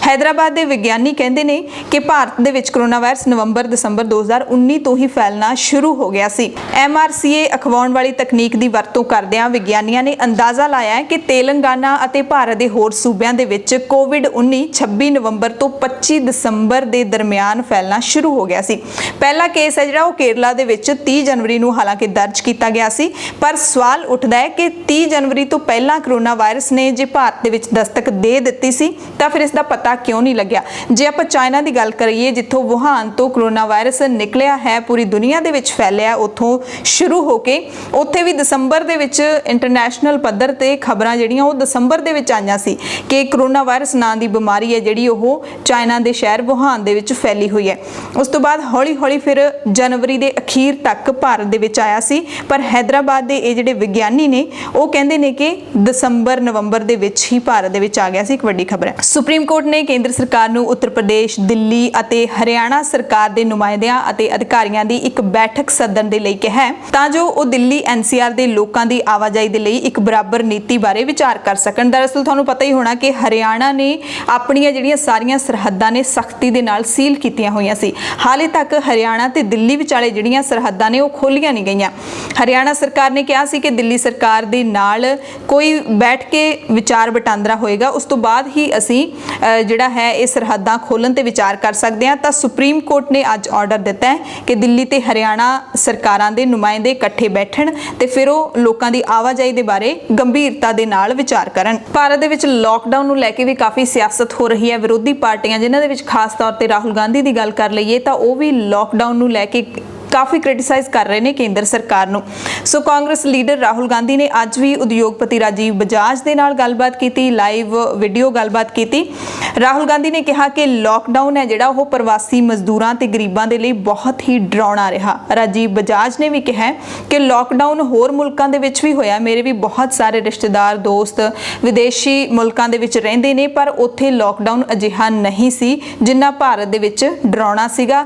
ਹੈਦਰਾਬਾਦ ਦੇ ਵਿਗਿਆਨੀ ਕਹਿੰਦੇ ਨੇ ਕਿ ਭਾਰਤ ਦੇ ਵਿੱਚ ਕਰੋਨਾ ਵਾਇਰਸ ਨਵੰਬਰ-ਦਸੰਬਰ 2019 ਤੋਂ ਹੀ ਫੈਲਣਾ ਸ਼ੁਰੂ ਹੋ ਗਿਆ ਸੀ। MRCA ਅਖਵਾਉਣ ਵਾਲੀ ਤਕਨੀਕ ਦੀ ਵਰਤੋਂ ਕਰਦਿਆਂ ਵਿਗਿਆਨੀਆਂ ਨੇ ਅੰਦਾਜ਼ਾ ਲਾਇਆ ਹੈ ਕਿ ਤੇਲੰਗਾਨਾ ਅਤੇ ਭਾਰਤ ਦੇ ਹੋਰ ਸੂਬਿਆਂ ਦੇ ਵਿੱਚ ਕੋਵਿਡ-19 26 ਨਵੰਬਰ ਤੋਂ 25 ਦਸੰਬਰ ਦੇ ਦਰਮਿਆਨ ਫੈਲਣਾ ਸ਼ੁਰੂ ਹੋ ਗਿਆ ਸੀ। ਪਹਿਲਾ ਕੇਸ ਹੈ ਜਿਹੜਾ ਉਹ ਕੇਰਲਾ ਦੇ ਵਿੱਚ 30 ਜਨਵਰੀ ਨੂੰ ਹਾਲਾਂਕਿ ਦਰਜ ਕੀਤਾ ਗਿਆ ਸੀ, ਪਰ ਸਵਾਲ ਉੱਠਦਾ ਹੈ ਕਿ 30 ਜਨਵਰੀ ਤੋਂ ਪਹਿਲਾਂ ਕਰੋਨਾ ਵਾਇਰਸ ਨੇ ਜੇ ਭਾਰਤ ਦੇ ਵਿੱਚ ਦਸਤਕ ਦੇ ਦਿੱਤੀ ਸੀ ਤਾਂ ਫਿਰ ਇਸ ਦਾ ਪਤਾ ਕਿਉਂ ਨਹੀਂ ਲੱਗਿਆ। ਜੇ ਆਪਾਂ ਚਾਈਨਾ ਦੀ ਗੱਲ ਕਰੀਏ ਜਿੱਥੋਂ ਵੁਹਾਨ ਤੋਂ ਕਰੋਨਾ ਵਾਇਰਸ ਨਿਕਲਿਆ ਹੈ, ਪੂਰੀ ਦੁਨੀਆ ਦੇ ਵਿੱਚ ਫੈਲਿਆ, ਉੱਥੋਂ ਸ਼ੁਰੂ ਹੋ ਕੇ ਉੱਥੇ ਵੀ ਦਸੰਬਰ ਦੇ ਵਿੱਚ ਇੰਟਰਨੈਸ਼ਨਲ ਪੱਧਰ ਤੇ ਖਬਰਾਂ ਜਿਹੜੀਆਂ ਉਹ ਦਸੰਬਰ ਦੇ ਵਿੱਚ ਆਈਆਂ ਸੀ ਕਿ ਕਰੋਨਾ ਵਾਇਰਸ ਨਾਂ ਦੀ ਬਿਮਾਰੀ ਹੈ ਜਿਹੜੀ ਉਹ ਚਾਈਨਾ ਦੇ ਸ਼ਹਿਰ ਵੁਹਾਨ ਦੇ ਵਿੱਚ ਫੈਲੀ ਹੋਈ ਹੈ। ਉਸ ਤੋਂ ਬਾਅਦ ਹੌਲੀ-ਹੌਲੀ ਫਿਰ ਜਨਵਰੀ ਦੇ ਅਖੀਰ ਤੱਕ ਭਾਰਤ ਦੇ ਵਿੱਚ ਆਇਆ ਸੀ, ਪਰ हैदराबाद ਦੇ ਇਹ ਜਿਹੜੇ ਵਿਗਿਆਨੀ ਨੇ ਉਹ ਕਹਿੰਦੇ ਨੇ ਕਿ ਦਸੰਬਰ ਨਵੰਬਰ ਦੇ ਵਿੱਚ ਹੀ ਭਾਰਤ ਦੇ ਵਿੱਚ ਆ ਗਿਆ ਸੀ। ਇੱਕ ਵੱਡੀ ਖਬਰ ਹੈ, ਸੁਪਰੀਮ ਕੋਰਟ ਨੇ ਕੇਂਦਰ ਸਰਕਾਰ ਨੂੰ ਉੱਤਰ ਪ੍ਰਦੇਸ਼, ਦਿੱਲੀ ਅਤੇ ਹਰਿਆਣਾ ਸਰਕਾਰ ਦੇ ਨੁਮਾਇੰਦਿਆਂ ਅਤੇ ਅਧਿਕਾਰੀਆਂ ਦੀ ਇੱਕ ਬੈਠਕ ਸੱਦਣ ਦੇ ਲਈ ਕਿਹਾ ਹੈ ਤਾਂ ਜੋ ਉਹ ਦਿੱਲੀ NCR ਦੇ ਲੋਕਾਂ ਦੀ ਆਵਾਜਾਈ ਦੇ ਲਈ ਇੱਕ ਬਰਾਬਰ ਨੀਤੀ ਬਾਰੇ ਵਿਚਾਰ ਕਰ ਸਕਣ। ਦਰਅਸਲ ਤੁਹਾਨੂੰ ਪਤਾ ਹੀ ਹੋਣਾ ਕਿ ਹਰਿਆਣਾ ਨੇ ਆਪਣੀਆਂ ਜਿਹੜੀਆਂ ਸਾਰੀਆਂ ਸਰਹੱਦਾਂ ਨੇ ਸਖਤੀ ਦੇ ਨਾਲ ਸੀਲ ਕੀਤੀਆਂ ਹੋਈਆਂ ਸੀ। ਹਾਲੇ ਤੱਕ ਹਰਿਆਣਾ ਤੇ ਦਿੱਲੀ ਵਿਚਾਲੇ ਜਿਹੜੀਆਂ ਸਰਹੱਦਾਂ ਨੇ ਉਹ ਖੋਲੀਆਂ ਨਹੀਂ ਗਈਆਂ। ਹਰਿਆਣਾ ਸਰਕਾਰ ਨੇ ਕਿਹਾ ਸੀ ਕਿ ਦਿੱਲੀ ਸਰਕਾਰ ਦੇ ਨਾਲ ਕੋਈ ਬੈਠ ਕੇ ਵਿਚਾਰ ਵਟਾਂਦਰਾ ਹੋਏਗਾ, ਉਸ ਤੋਂ ਬਾਅਦ ਹੀ ਅਸੀਂ ਜਿਹੜਾ ਹੈ ਇਹ ਸਰਹੱਦਾਂ ਖੋਲਣ ਤੇ ਵਿਚਾਰ ਕਰ ਸਕਦੇ ਹਾਂ। ਤਾਂ ਸੁਪਰੀਮ ਕੋਰਟ ਨੇ ਅੱਜ ਆਰਡਰ ਦਿੱਤਾ ਹੈ ਕਿ ਦਿੱਲੀ ਤੇ ਹਰਿਆਣਾ ਸਰਕਾਰਾਂ ਦੇ ਨੁਮਾਇੰਦੇ ਇਕੱਠੇ ਬੈਠਣ ਤੇ ਫਿਰ ਉਹ ਲੋਕਾਂ ਦੀ ਆਵਾਜਾਈ ਦੇ ਬਾਰੇ ਗੰਭੀਰਤਾ ਦੇ ਨਾਲ ਵਿਚਾਰ ਕਰਨ। ਭਾਰਤ ਦੇ ਵਿੱਚ ਲਾਕਡਾਊਨ ਨੂੰ ਲੈ ਕੇ ਵੀ ਕਾਫੀ ਸਿਆਸਤ ਹੋ ਰਹੀ ਹੈ। ਵਿਰੋਧੀ ਪਾਰਟੀਆਂ ਜਿਨ੍ਹਾਂ ਦੇ ਵਿੱਚ ਖਾਸ ਤੌਰ ਤੇ ਰਾਹੁਲ ਗਾਂਧੀ ਦੀ ਗੱਲ ਕਰ ਲਈਏ ਤਾਂ ਉਹ ਵੀ ਲਾਕਡਾਊਨ ਨੂੰ ਲੈ ਕੇ ਕਾਫੀ ਕ੍ਰਿਟਿਸਾਈਜ਼ ਕਰ ਰਹੇ ਨੇ ਕੇਂਦਰ ਸਰਕਾਰ ਨੂੰ। ਸੋ ਕਾਂਗਰਸ ਲੀਡਰ ਰਾਹੁਲ ਗਾਂਧੀ ਨੇ ਅੱਜ ਵੀ ਉਦਯੋਗਪਤੀ ਰਾਜੀਵ ਬਜਾਜ ਦੇ ਨਾਲ ਗੱਲਬਾਤ ਕੀਤੀ, ਲਾਈਵ ਵੀਡੀਓ ਗੱਲਬਾਤ ਕੀਤੀ। ਰਾਹੁਲ ਗਾਂਧੀ ਨੇ ਕਿਹਾ ਕਿ ਲਾਕਡਾਊਨ ਹੈ ਜਿਹੜਾ ਉਹ ਪ੍ਰਵਾਸੀ ਮਜ਼ਦੂਰਾਂ ਤੇ ਗਰੀਬਾਂ ਦੇ ਲਈ ਬਹੁਤ ਹੀ ਡਰਾਉਣਾ ਰਿਹਾ। ਰਾਜੀਵ ਬਜਾਜ ਨੇ ਵੀ ਕਿਹਾ ਕਿ ਲਾਕਡਾਊਨ ਹੋਰ ਮੁਲਕਾਂ ਦੇ ਵਿੱਚ ਵੀ ਹੋਇਆ, ਮੇਰੇ ਵੀ ਬਹੁਤ ਸਾਰੇ ਰਿਸ਼ਤੇਦਾਰ, ਦੋਸਤ ਵਿਦੇਸ਼ੀ ਮੁਲਕਾਂ ਦੇ ਵਿੱਚ ਰਹਿੰਦੇ ਨੇ, ਪਰ ਉੱਥੇ ਲਾਕਡਾਊਨ ਅਜਿਹਾ ਨਹੀਂ ਸੀ ਜਿੰਨਾ ਭਾਰਤ ਦੇ ਵਿੱਚ ਡਰਾਉਣਾ ਸੀਗਾ।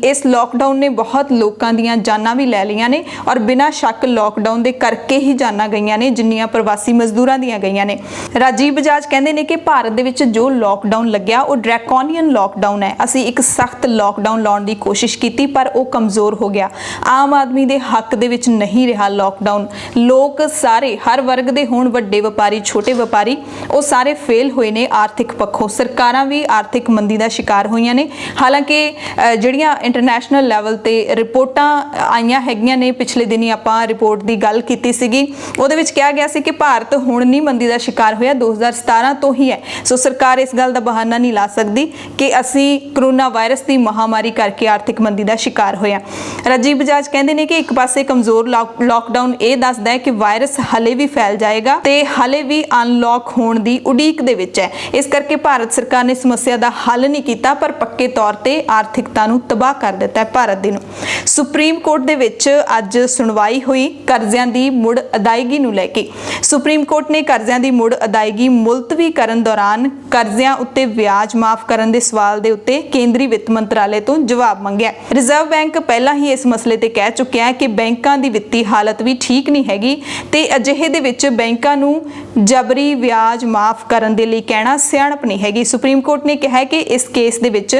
ਇਸ ਲਾਕਡਾਊਨ ਨੇ ਬਹੁਤ ਲੋਕਾਂ ਦੀਆਂ ਜਾਨਾਂ ਵੀ ਲੈ ਲਈਆਂ ਨੇ ਔਰ ਬਿਨਾਂ ਸ਼ੱਕ ਲਾਕਡਾਊਨ ਦੇ ਕਰਕੇ ਹੀ ਜਾਨਾਂ ਗਈਆਂ ਨੇ ਜਿੰਨੀਆਂ ਪ੍ਰਵਾਸੀ ਮਜ਼ਦੂਰਾਂ ਦੀਆਂ ਗਈਆਂ ਨੇ। ਰਾਜੀਵ ਬਜਾਜ ਕਹਿੰਦੇ ਨੇ ਕਿ ਭਾਰਤ ਦੇ ਵਿੱਚ ਜੋ ਲਾਕਡਾਊਨ ਲੱਗਿਆ ਉਹ ਡਰੈਕੋਨੀਅਨ ਲਾਕਡਾਊਨ ਹੈ। ਅਸੀਂ ਇੱਕ ਸਖਤ ਲਾਕਡਾਊਨ ਲਾਉਣ ਦੀ ਕੋਸ਼ਿਸ਼ ਕੀਤੀ ਪਰ ਉਹ ਕਮਜ਼ੋਰ ਹੋ ਗਿਆ। ਆਮ ਆਦਮੀ ਦੇ ਹੱਕ ਦੇ ਵਿੱਚ ਨਹੀਂ ਰਿਹਾ ਲਾਕਡਾਊਨ। ਲੋਕ ਸਾਰੇ ਹਰ ਵਰਗ ਦੇ ਹੋਣ, ਵੱਡੇ ਵਪਾਰੀ, ਛੋਟੇ ਵਪਾਰੀ, ਉਹ ਸਾਰੇ ਫੇਲ ਹੋਏ ਨੇ ਆਰਥਿਕ ਪੱਖੋਂ। ਸਰਕਾਰਾਂ ਵੀ ਆਰਥਿਕ ਮੰਦੀ ਦਾ ਸ਼ਿਕਾਰ ਹੋਈਆਂ ਨੇ। ਹਾਲਾਂਕਿ ਜਿਹੜੀਆਂ ਇੰਟਰਨੈਸ਼ਨਲ ਲੈਵਲ ਤੇ ਰਿਪੋਰਟਾਂ ਆਈਆਂ ਹੈਗੀਆਂ ਨੇ। ਪਿਛਲੇ ਦਿਨੀ ਆਪਾਂ ਰਿਪੋਰਟ ਦੀ ਗੱਲ ਕੀਤੀ ਸੀਗੀ, ਉਹਦੇ ਵਿੱਚ ਕਿਹਾ ਗਿਆ ਸੀ ਕਿ ਭਾਰਤ ਹੁਣ ਨਹੀਂ ਮੰਦੀ ਦਾ ਸ਼ਿਕਾਰ ਹੋਇਆ, 2017 ਤੋਂ ਹੀ ਹੈ। ਸੋ ਸਰਕਾਰ ਇਸ ਗੱਲ ਦਾ ਬਹਾਨਾ ਨਹੀਂ ਲਾ ਸਕਦੀ ਕਿ ਅਸੀਂ ਕਰੋਨਾ ਵਾਇਰਸ ਦੀ ਮਹਾਮਾਰੀ ਕਰਕੇ ਆਰਥਿਕ ਮੰਦੀ ਦਾ ਸ਼ਿਕਾਰ ਹੋਇਆ। ਰਾਜੀਵ ਬਜਾਜ ਕਹਿੰਦੇ ਨੇ ਕਿ ਇੱਕ ਪਾਸੇ ਕਮਜ਼ੋਰ ਲੋਕਡਾਊਨ ਇਹ ਦੱਸਦਾ ਹੈ ਕਿ ਵਾਇਰਸ ਹਲੇ ਵੀ ਫੈਲ ਜਾਏਗਾ ਤੇ ਹਲੇ ਵੀ ਅਨਲੌਕ ਹੋਣ ਦੀ ਉਡੀਕ ਦੇ ਵਿੱਚ ਹੈ। ਇਸ ਕਰਕੇ ਭਾਰਤ ਸਰਕਾਰ ਨੇ ਸਮੱਸਿਆ ਦਾ ਹੱਲ ਨਹੀਂ ਕੀਤਾ, ਪਰ ਪੱਕੇ ਤੌਰ ਤੇ ਆਰਥਿਕਤਾ ਨੂੰ ਤਬਾਹ ਕਰ ਦਿੱਤਾ ਹੈ ਭਾਰਤ ਦੀ ਨੂੰ। ਸੁਪਰੀਮ ਕੋਰਟ ਦੇ ਵਿੱਚ ਅੱਜ ਸੁਣਵਾਈ ਹੋਈ ਕਰਜ਼ਿਆਂ ਦੀ ਮੁੜ ਅਦਾਇਗੀ ਨੂੰ ਲੈ ਕੇ। ਸੁਪਰੀਮ ਕੋਰਟ ਨੇ ਕਰਜ਼ਿਆਂ ਦੀ ਮੁੜ ਅਦਾਇਗੀ ਮੁਲਤਵੀ ਕਰਨ ਦੌਰਾਨ ਕਰਜ਼ਿਆਂ ਉੱਤੇ ਵਿਆਜ ਮਾਫ ਕਰਨ ਦੇ ਸਵਾਲ ਦੇ ਉੱਤੇ ਕੇਂਦਰੀ ਵਿੱਤ ਮੰਤਰਾਲੇ ਤੋਂ ਜਵਾਬ ਮੰਗਿਆ। ਰਿਜ਼ਰਵ ਬੈਂਕ ਪਹਿਲਾਂ ਹੀ ਇਸ ਮਸਲੇ ਤੇ ਕਹਿ ਚੁੱਕਿਆ ਹੈ ਕਿ ਬੈਂਕਾਂ ਦੀ ਵਿੱਤੀ ਹਾਲਤ ਵੀ ਠੀਕ ਨਹੀਂ ਹੈਗੀ ਤੇ ਅਜਿਹੇ ਦੇ ਵਿੱਚ ਬੈਂਕਾਂ ਨੂੰ ਜਬਰੀ ਵਿਆਜ ਮਾਫ ਕਰਨ ਦੇ ਲਈ ਕਹਿਣਾ ਸਿਆਣਪ ਨਹੀਂ ਹੈਗੀ। ਸੁਪਰੀਮ ਕੋਰਟ ਨੇ ਕਿਹਾ ਕਿ ਇਸ ਕੇਸ ਦੇ ਵਿੱਚ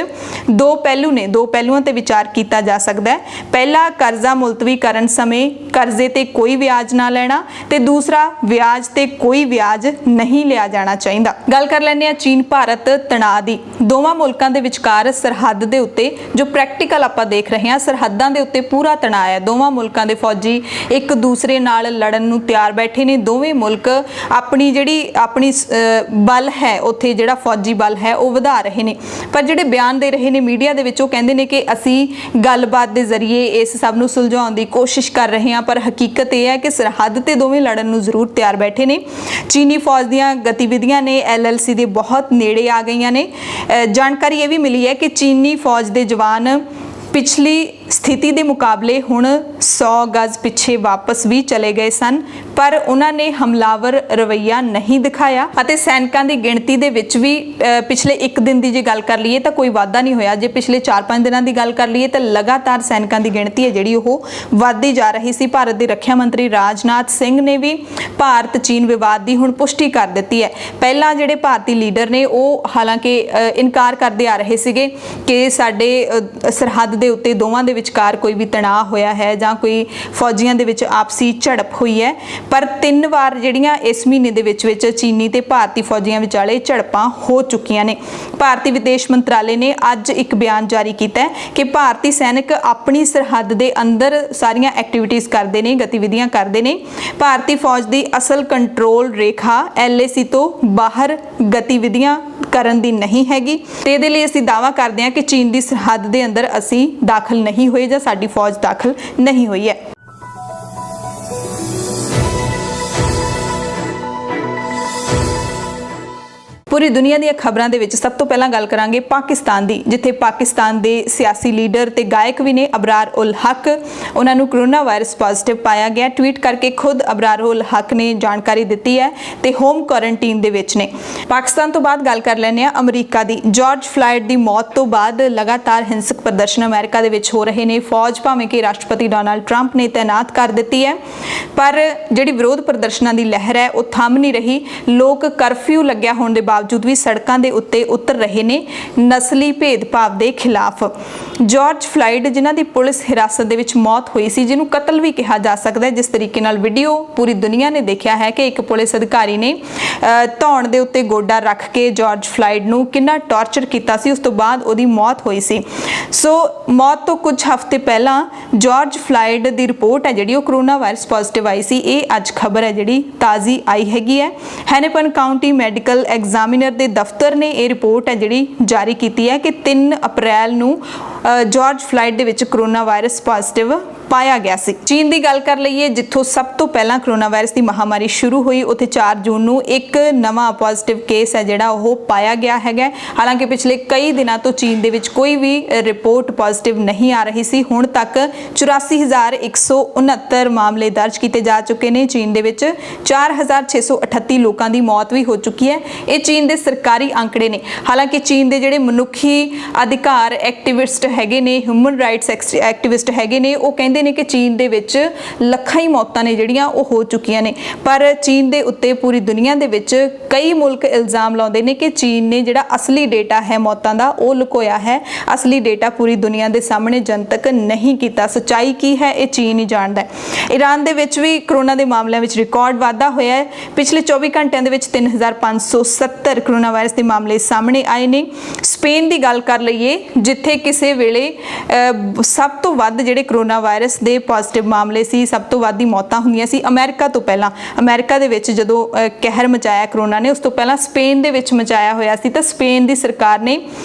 ਦੋ ਪਹਿਲੂਆਂ ਤੇ ਵਿਚਾਰ ਕੀਤਾ ਜਾ ਸਕਦਾ ਹੈ। ਪਹਿਲਾ, ਕਰਜ਼ਾ ਮੁਲਤਵੀ ਕਰਨ ਸਮੇਂ ਕਰਜ਼ੇ ਤੇ ਕੋਈ ਵਿਆਜ ਨਾ ਲੈਣਾ ਤੇ ਦੂਸਰਾ, ਵਿਆਜ ਤੇ ਕੋਈ ਵਿਆਜ ਨਹੀਂ ਲਿਆ ਜਾਣਾ ਚਾਹੀਦਾ। ਗੱਲ ਕਰ ਲੈਂਦੇ ਹਾਂ ਚੀਨ ਭਾਰਤ ਤਣਾਅ ਦੀ। ਦੋਵਾਂ ਮੁਲਕਾਂ ਦੇ ਵਿਚਕਾਰ ਸਰਹੱਦ ਦੇ ਉੱਤੇ ਜੋ ਪ੍ਰੈਕਟੀਕਲ ਆਪਾਂ ਦੇਖ ਰਹੇ ਹਾਂ, ਸਰਹੱਦਾਂ ਦੇ ਉੱਤੇ ਪੂਰਾ ਤਣਾਅ ਹੈ। ਦੋਵਾਂ ਮੁਲਕਾਂ ਦੇ ਫੌਜੀ ਇੱਕ ਦੂਸਰੇ ਨਾਲ ਲੜਨ ਨੂੰ ਤਿਆਰ ਬੈਠੇ ਨੇ। ਦੋਵੇਂ ਮੁਲਕ ਆਪਣੀ ਬਲ ਹੈ, ਉੱਥੇ ਜਿਹੜਾ ਫੌਜੀ ਬਲ ਹੈ ਉਹ ਵਧਾ ਰਹੇ ਨੇ। ਪਰ ਜਿਹੜੇ ਬਿਆਨ ਦੇ ਰਹੇ ਨੇ ਮੀਡੀਆ ਦੇ ਵਿੱਚ, ਉਹ ਕਹਿੰਦੇ ਨੇ ਕਿ ਅਸੀਂ ਗੱਲਬਾਤ ਦੇ ਜ਼ਰੀਏ ਇਸ ਸਭ ਨੂੰ ਸੁਲਝਾਉਣ ਦੀ ਕੋਸ਼ਿਸ਼ ਕਰ ਰਹੇ ਹਾਂ, ਪਰ ਹਕੀਕਤ ਇਹ ਹੈ ਕਿ ਸਰਹੱਦ ਤੇ ਦੋਵੇਂ ਲੜਨ ਨੂੰ ਜ਼ਰੂਰ ਤਿਆਰ ਬੈਠੇ ਨੇ। ਚੀਨੀ ਫੌਜ ਦੀਆਂ ਗਤੀਵਿਧੀਆਂ ਨੇ LLC ਦੇ ਬਹੁਤ ਨੇੜੇ ਆ ਗਈਆਂ ਨੇ। ਜਾਣਕਾਰੀ ਇਹ ਵੀ ਮਿਲੀ ਹੈ ਕਿ ਚੀਨੀ ਫੌਜ ਦੇ ਜਵਾਨ ਪਿਛਲੀ ਸਥਿਤੀ ਦੇ ਮੁਕਾਬਲੇ ਹੁਣ 100 ਗਜ਼ ਪਿੱਛੇ ਵਾਪਸ ਵੀ ਚਲੇ ਗਏ ਸਨ, ਪਰ ਉਹਨਾਂ ਨੇ ਹਮਲਾਵਰ ਰਵੱਈਆ ਨਹੀਂ ਦਿਖਾਇਆ ਅਤੇ ਸੈਨਿਕਾਂ ਦੀ ਗਿਣਤੀ ਦੇ ਵਿੱਚ ਵੀ ਪਿਛਲੇ ਇੱਕ ਦਿਨ ਦੀ ਜੇ ਗੱਲ ਕਰ ਲਈਏ ਤਾਂ ਕੋਈ ਵਾਧਾ ਨਹੀਂ ਹੋਇਆ। ਜੇ ਪਿਛਲੇ 4-5 ਦਿਨਾਂ ਦੀ ਗੱਲ ਕਰ ਲਈਏ ਤਾਂ ਲਗਾਤਾਰ ਸੈਨਿਕਾਂ ਦੀ ਗਿਣਤੀ ਹੈ ਜਿਹੜੀ ਉਹ ਵੱਧਦੀ ਜਾ ਰਹੀ ਸੀ। ਭਾਰਤ ਦੇ ਰੱਖਿਆ ਮੰਤਰੀ ਰਾਜਨਾਥ ਸਿੰਘ ਨੇ ਵੀ ਭਾਰਤ ਚੀਨ ਵਿਵਾਦ ਦੀ ਹੁਣ ਪੁਸ਼ਟੀ ਕਰ ਦਿੱਤੀ ਹੈ। ਪਹਿਲਾਂ ਜਿਹੜੇ ਭਾਰਤੀ ਲੀਡਰ ਨੇ ਉਹ ਹਾਲਾਂਕਿ ਇਨਕਾਰ ਕਰਦੇ ਆ ਰਹੇ ਸੀਗੇ ਕਿ ਸਾਡੇ ਸਰਹੱਦ ਦੇ ਉੱਤੇ ਦੋਵਾਂ ਦੇ ਵਿਚਕਾਰ ਕੋਈ ਵੀ ਤਣਾਅ ਹੋਇਆ ਹੈ ਜਾਂ ਕੋਈ ਫੌਜੀਆਂ ਦੇ ਵਿੱਚ ਆਪਸੀ ਝੜਪ ਹੋਈ ਹੈ, ਪਰ 3 ਵਾਰ ਜਿਹੜੀਆਂ ਇਸ ਮਹੀਨੇ ਦੇ ਵਿੱਚ ਚੀਨੀ ਤੇ ਭਾਰਤੀ ਫੌਜੀਆਂ ਵਿਚਾਲੇ ਝੜਪਾਂ ਹੋ ਚੁੱਕੀਆਂ ਨੇ। ਭਾਰਤੀ ਵਿਦੇਸ਼ ਮੰਤਰਾਲੇ ਨੇ ਅੱਜ ਇੱਕ ਬਿਆਨ ਜਾਰੀ ਕੀਤਾ ਹੈ ਕਿ ਭਾਰਤੀ ਸੈਨਿਕ ਆਪਣੀ ਸਰਹੱਦ ਦੇ ਅੰਦਰ ਸਾਰੀਆਂ ਐਕਟੀਵਿਟੀਜ਼ ਕਰਦੇ ਨੇ, ਗਤੀਵਿਧੀਆਂ ਕਰਦੇ ਨੇ। ਭਾਰਤੀ ਫੌਜ ਦੀ ਅਸਲ ਕੰਟਰੋਲ ਰੇਖਾ LAC ਤੋਂ ਬਾਹਰ ਗਤੀਵਿਧੀਆਂ ਕਰਨ ਦੀ ਨਹੀਂ ਹੈਗੀ ਤੇ ਇਹਦੇ ਲਈ ਅਸੀਂ ਦਾਅਵਾ ਕਰਦੇ ਹਾਂ ਕਿ ਚੀਨ ਦੀ ਸਰਹੱਦ ਦੇ ਅੰਦਰ ਅਸੀਂ ਦਾਖਲ ਨਹੀਂ ਹੋਏ ਜਾਂ ਸਾਡੀ ਫੌਜ ਦਾਖਲ ਨਹੀਂ ਹੋਈ ਹੈ। ਪੂਰੀ ਦੁਨੀਆ ਦੀਆਂ ਖਬਰਾਂ ਦੇ ਵਿੱਚ ਸਭ ਤੋਂ ਪਹਿਲਾਂ ਗੱਲ ਕਰਾਂਗੇ ਪਾਕਿਸਤਾਨ ਦੀ, ਜਿੱਥੇ ਪਾਕਿਸਤਾਨ ਦੇ ਸਿਆਸੀ ਲੀਡਰ ਤੇ ਗਾਇਕ ਵੀ ਨੇ ਅਬਰਾਰ ਉਲ ਹਕ, ਉਹਨਾਂ ਨੂੰ ਕਰੋਨਾ ਵਾਇਰਸ ਪੋਜ਼ਿਟਿਵ ਪਾਇਆ ਗਿਆ। ਟਵੀਟ ਕਰਕੇ ਖੁਦ ਅਬਰਾਰ ਉਲ ਹਕ ਨੇ ਜਾਣਕਾਰੀ ਦਿੱਤੀ ਹੈ ਤੇ ਹੋਮ ਕੁਆਰੰਟਾਈਨ ਦੇ ਵਿੱਚ ਨੇ। ਪਾਕਿਸਤਾਨ ਤੋਂ ਬਾਅਦ ਗੱਲ ਕਰ ਲੈਂਦੇ ਹਾਂ ਅਮਰੀਕਾ ਦੀ। ਜਾਰਜ ਫਲਾਇਡ ਦੀ ਮੌਤ ਤੋਂ ਬਾਅਦ ਲਗਾਤਾਰ ਹਿੰਸਕ ਪ੍ਰਦਰਸ਼ਨ ਅਮਰੀਕਾ ਦੇ ਵਿੱਚ ਹੋ ਰਹੇ ਨੇ। ਫੌਜ ਭਾਵੇਂ ਕਿ ਰਾਸ਼ਟਰਪਤੀ ਡੋਨਾਲਡ ਟਰੰਪ ਨੇ ਤਾਇਨਾਤ ਕਰ ਦਿੱਤੀ ਹੈ, ਪਰ ਜਿਹੜੀ ਵਿਰੋਧ ਪ੍ਰਦਰਸ਼ਨਾਂ ਦੀ ਲਹਿਰ ਹੈ ਉਹ ਥੰਮ ਨਹੀਂ ਰਹੀ। ਲੋਕ ਕਰਫਿਊ ਲੱਗਿਆ ਹੋਣ ਦੇ ਬਾਵਜੂਦ ਵੀ ਸੜਕਾਂ ਦੇ ਉੱਤੇ ਉਤਰ ਰਹੇ ਨੇ ਨਸਲੀ ਭੇਦਭਾਵ ਦੇ ਖਿਲਾਫ। ਜਾਰਜ ਫਲਾਇਡ ਜਿਨ੍ਹਾਂ ਦੀ ਪੁਲਿਸ ਹਿਰਾਸਤ ਦੇ ਵਿੱਚ ਮੌਤ ਹੋਈ ਸੀ, ਜਿਹਨੂੰ ਕਤਲ ਵੀ ਕਿਹਾ ਜਾ ਸਕਦਾ ਹੈ, ਜਿਸ ਤਰੀਕੇ ਨਾਲ ਵੀਡੀਓ ਪੂਰੀ ਦੁਨੀਆ ਨੇ ਦੇਖਿਆ ਹੈ ਕਿ ਇੱਕ ਪੁਲਿਸ ਅਧਿਕਾਰੀ ਨੇ ਧੌਣ ਦੇ ਉੱਤੇ ਗੋਡਾ ਰੱਖ ਕੇ ਜਾਰਜ ਫਲਾਇਡ ਨੂੰ ਕਿੰਨਾ ਟੌਰਚਰ ਕੀਤਾ ਸੀ, ਉਸ ਤੋਂ ਬਾਅਦ ਉਹਦੀ ਮੌਤ ਹੋਈ ਸੀ। ਸੋ ਮੌਤ ਤੋਂ ਕੁਝ ਹਫ਼ਤੇ ਪਹਿਲਾਂ ਜਾਰਜ ਫਲਾਇਡ ਦੀ ਰਿਪੋਰਟ ਹੈ ਜਿਹੜੀ ਉਹ ਕਰੋਨਾ ਵਾਇਰਸ ਪੋਜ਼ਿਟਿਵ ਆਈ ਸੀ। ਇਹ ਅੱਜ ਖਬਰ ਹੈ ਜਿਹੜੀ ਤਾਜ਼ੀ ਆਈ ਹੈਗੀ ਹੈ। ਹੈਨੇਪਨ ਕਾਉਂਟੀ ਮੈਡੀਕਲ ਐਗਜ਼ਾਮੀਨਰ ਦੇ ਦਫ਼ਤਰ ਨੇ ਇਹ ਰਿਪੋਰਟ ਹੈ ਜਿਹੜੀ ਜਾਰੀ ਕੀਤੀ ਹੈ ਕਿ 3 ਅਪ੍ਰੈਲ ਨੂੰ ਜਾਰਜ ਫਲਾਇਡ ਦੇ ਵਿੱਚ ਕਰੋਨਾ ਵਾਇਰਸ ਪੋਜ਼ਿਟਿਵ ਪਾਇਆ ਗਿਆ ਸੀ। ਚੀਨ ਦੀ ਗੱਲ ਕਰ ਲਈਏ, ਜਿੱਥੋਂ ਸਭ ਤੋਂ ਪਹਿਲਾਂ ਕਰੋਨਾ ਵਾਇਰਸ ਦੀ ਮਹਾਮਾਰੀ ਸ਼ੁਰੂ ਹੋਈ, ਉੱਥੇ 4 ਜੂਨ ਨੂੰ ਇੱਕ ਨਵਾਂ ਪੋਜ਼ਿਟਿਵ ਕੇਸ ਹੈ ਜਿਹੜਾ ਉਹ ਪਾਇਆ ਗਿਆ ਹੈਗਾ। ਹਾਲਾਂਕਿ ਪਿਛਲੇ ਕਈ ਦਿਨਾਂ ਤੋਂ ਚੀਨ ਦੇ ਵਿੱਚ ਕੋਈ ਵੀ ਰਿਪੋਰਟ ਪੋਜ਼ਿਟਿਵ ਨਹੀਂ ਆ ਰਹੀ ਸੀ। ਹੁਣ ਤੱਕ 84,169 ਮਾਮਲੇ ਦਰਜ ਕੀਤੇ ਜਾ ਚੁੱਕੇ ਨੇ। ਚੀਨ ਦੇ ਵਿੱਚ 4,638 ਲੋਕਾਂ ਦੀ ਮੌਤ ਵੀ ਹੋ ਚੁੱਕੀ ਹੈ। ਇਹ ਚੀਨ ਦੇ ਸਰਕਾਰੀ ਅੰਕੜੇ ਨੇ। ਹਾਲਾਂਕਿ ਚੀਨ ਦੇ ਜਿਹੜੇ ਮਨੁੱਖੀ ਅਧਿਕਾਰ ਐਕਟਿਵਿਸਟ ਹੈਗੇ ਨੇ, ਹਿਊਮਨ ਰਾਈਟਸ ਐਕਟਿਵਿਸਟ ਹੈਗੇ ਨੇ, ਉਹ ਕਹਿੰਦੇ ਕਹਿੰਦੇ ਨੇ ਕਿ ਚੀਨ ਦੇ ਵਿੱਚ ਲੱਖਾਂ ਹੀ ਮੌਤਾਂ ਨੇ ਜਿਹੜੀਆਂ ਉਹ ਹੋ ਚੁੱਕੀਆਂ ਨੇ। ਪਰ ਚੀਨ ਦੇ ਉੱਤੇ ਪੂਰੀ ਦੁਨੀਆ ਦੇ ਵਿੱਚ ਕਈ ਮੁਲਕ ਇਲਜ਼ਾਮ ਲਾਉਂਦੇ ਨੇ ਕਿ ਚੀਨ ਨੇ ਜਿਹੜਾ ਅਸਲੀ ਡੇਟਾ ਹੈ ਮੌਤਾਂ ਦਾ ਉਹ ਲੁਕੋਇਆ ਹੈ, ਅਸਲੀ ਡੇਟਾ ਪੂਰੀ ਦੁਨੀਆ ਦੇ ਸਾਹਮਣੇ ਜਨਤਕ ਨਹੀਂ ਕੀਤਾ। ਸੱਚਾਈ ਕੀ ਹੈ ਇਹ ਚੀਨ ਹੀ ਜਾਣਦਾ ਹੈ। ਈਰਾਨ ਦੇ ਵਿੱਚ ਵੀ ਕਰੋਨਾ ਦੇ ਮਾਮਲਿਆਂ ਵਿੱਚ ਰਿਕਾਰਡ ਵਾਧਾ ਹੋਇਆ ਹੈ। ਪਿਛਲੇ 24 ਘੰਟਿਆਂ ਦੇ ਵਿੱਚ 3570 ਕਰੋਨਾ ਵਾਇਰਸ ਦੇ ਮਾਮਲੇ ਸਾਹਮਣੇ ਆਏ ਨੇ। ਸਪੇਨ ਦੀ ਗੱਲ ਕਰ ਲਈਏ ਜਿੱਥੇ ਕਿਸੇ ਵੇਲੇ ਸਭ ਤੋਂ ਵੱਧ ਜਿਹੜੇ ਕਰੋਨਾ ਵਾਇਰਸ ਦੇ ਪੋਜ਼ਿਟਿਵ ਮਾਮਲੇ ਸੀ, ਸਭ ਤੋਂ ਵੱਧ ਦੀ ਮੌਤਾਂ ਹੁੰਦੀਆਂ ਸੀ ਅਮਰੀਕਾ ਤੋਂ ਪਹਿਲਾਂ। ਅਮਰੀਕਾ ਦੇ ਵਿੱਚ ਜਦੋਂ ਕਹਿਰ ਮਚਾਇਆ ਕਰੋਨਾ ਨੇ, ਉਸ ਤੋਂ ਪਹਿਲਾਂ ਸਪੇਨ ਦੇ ਵਿੱਚ ਮਚਾਇਆ ਹੋਇਆ ਸੀ ਤਾਂ ਸਪੇਨ ਦੀ ਸਰਕਾਰ ਨੇ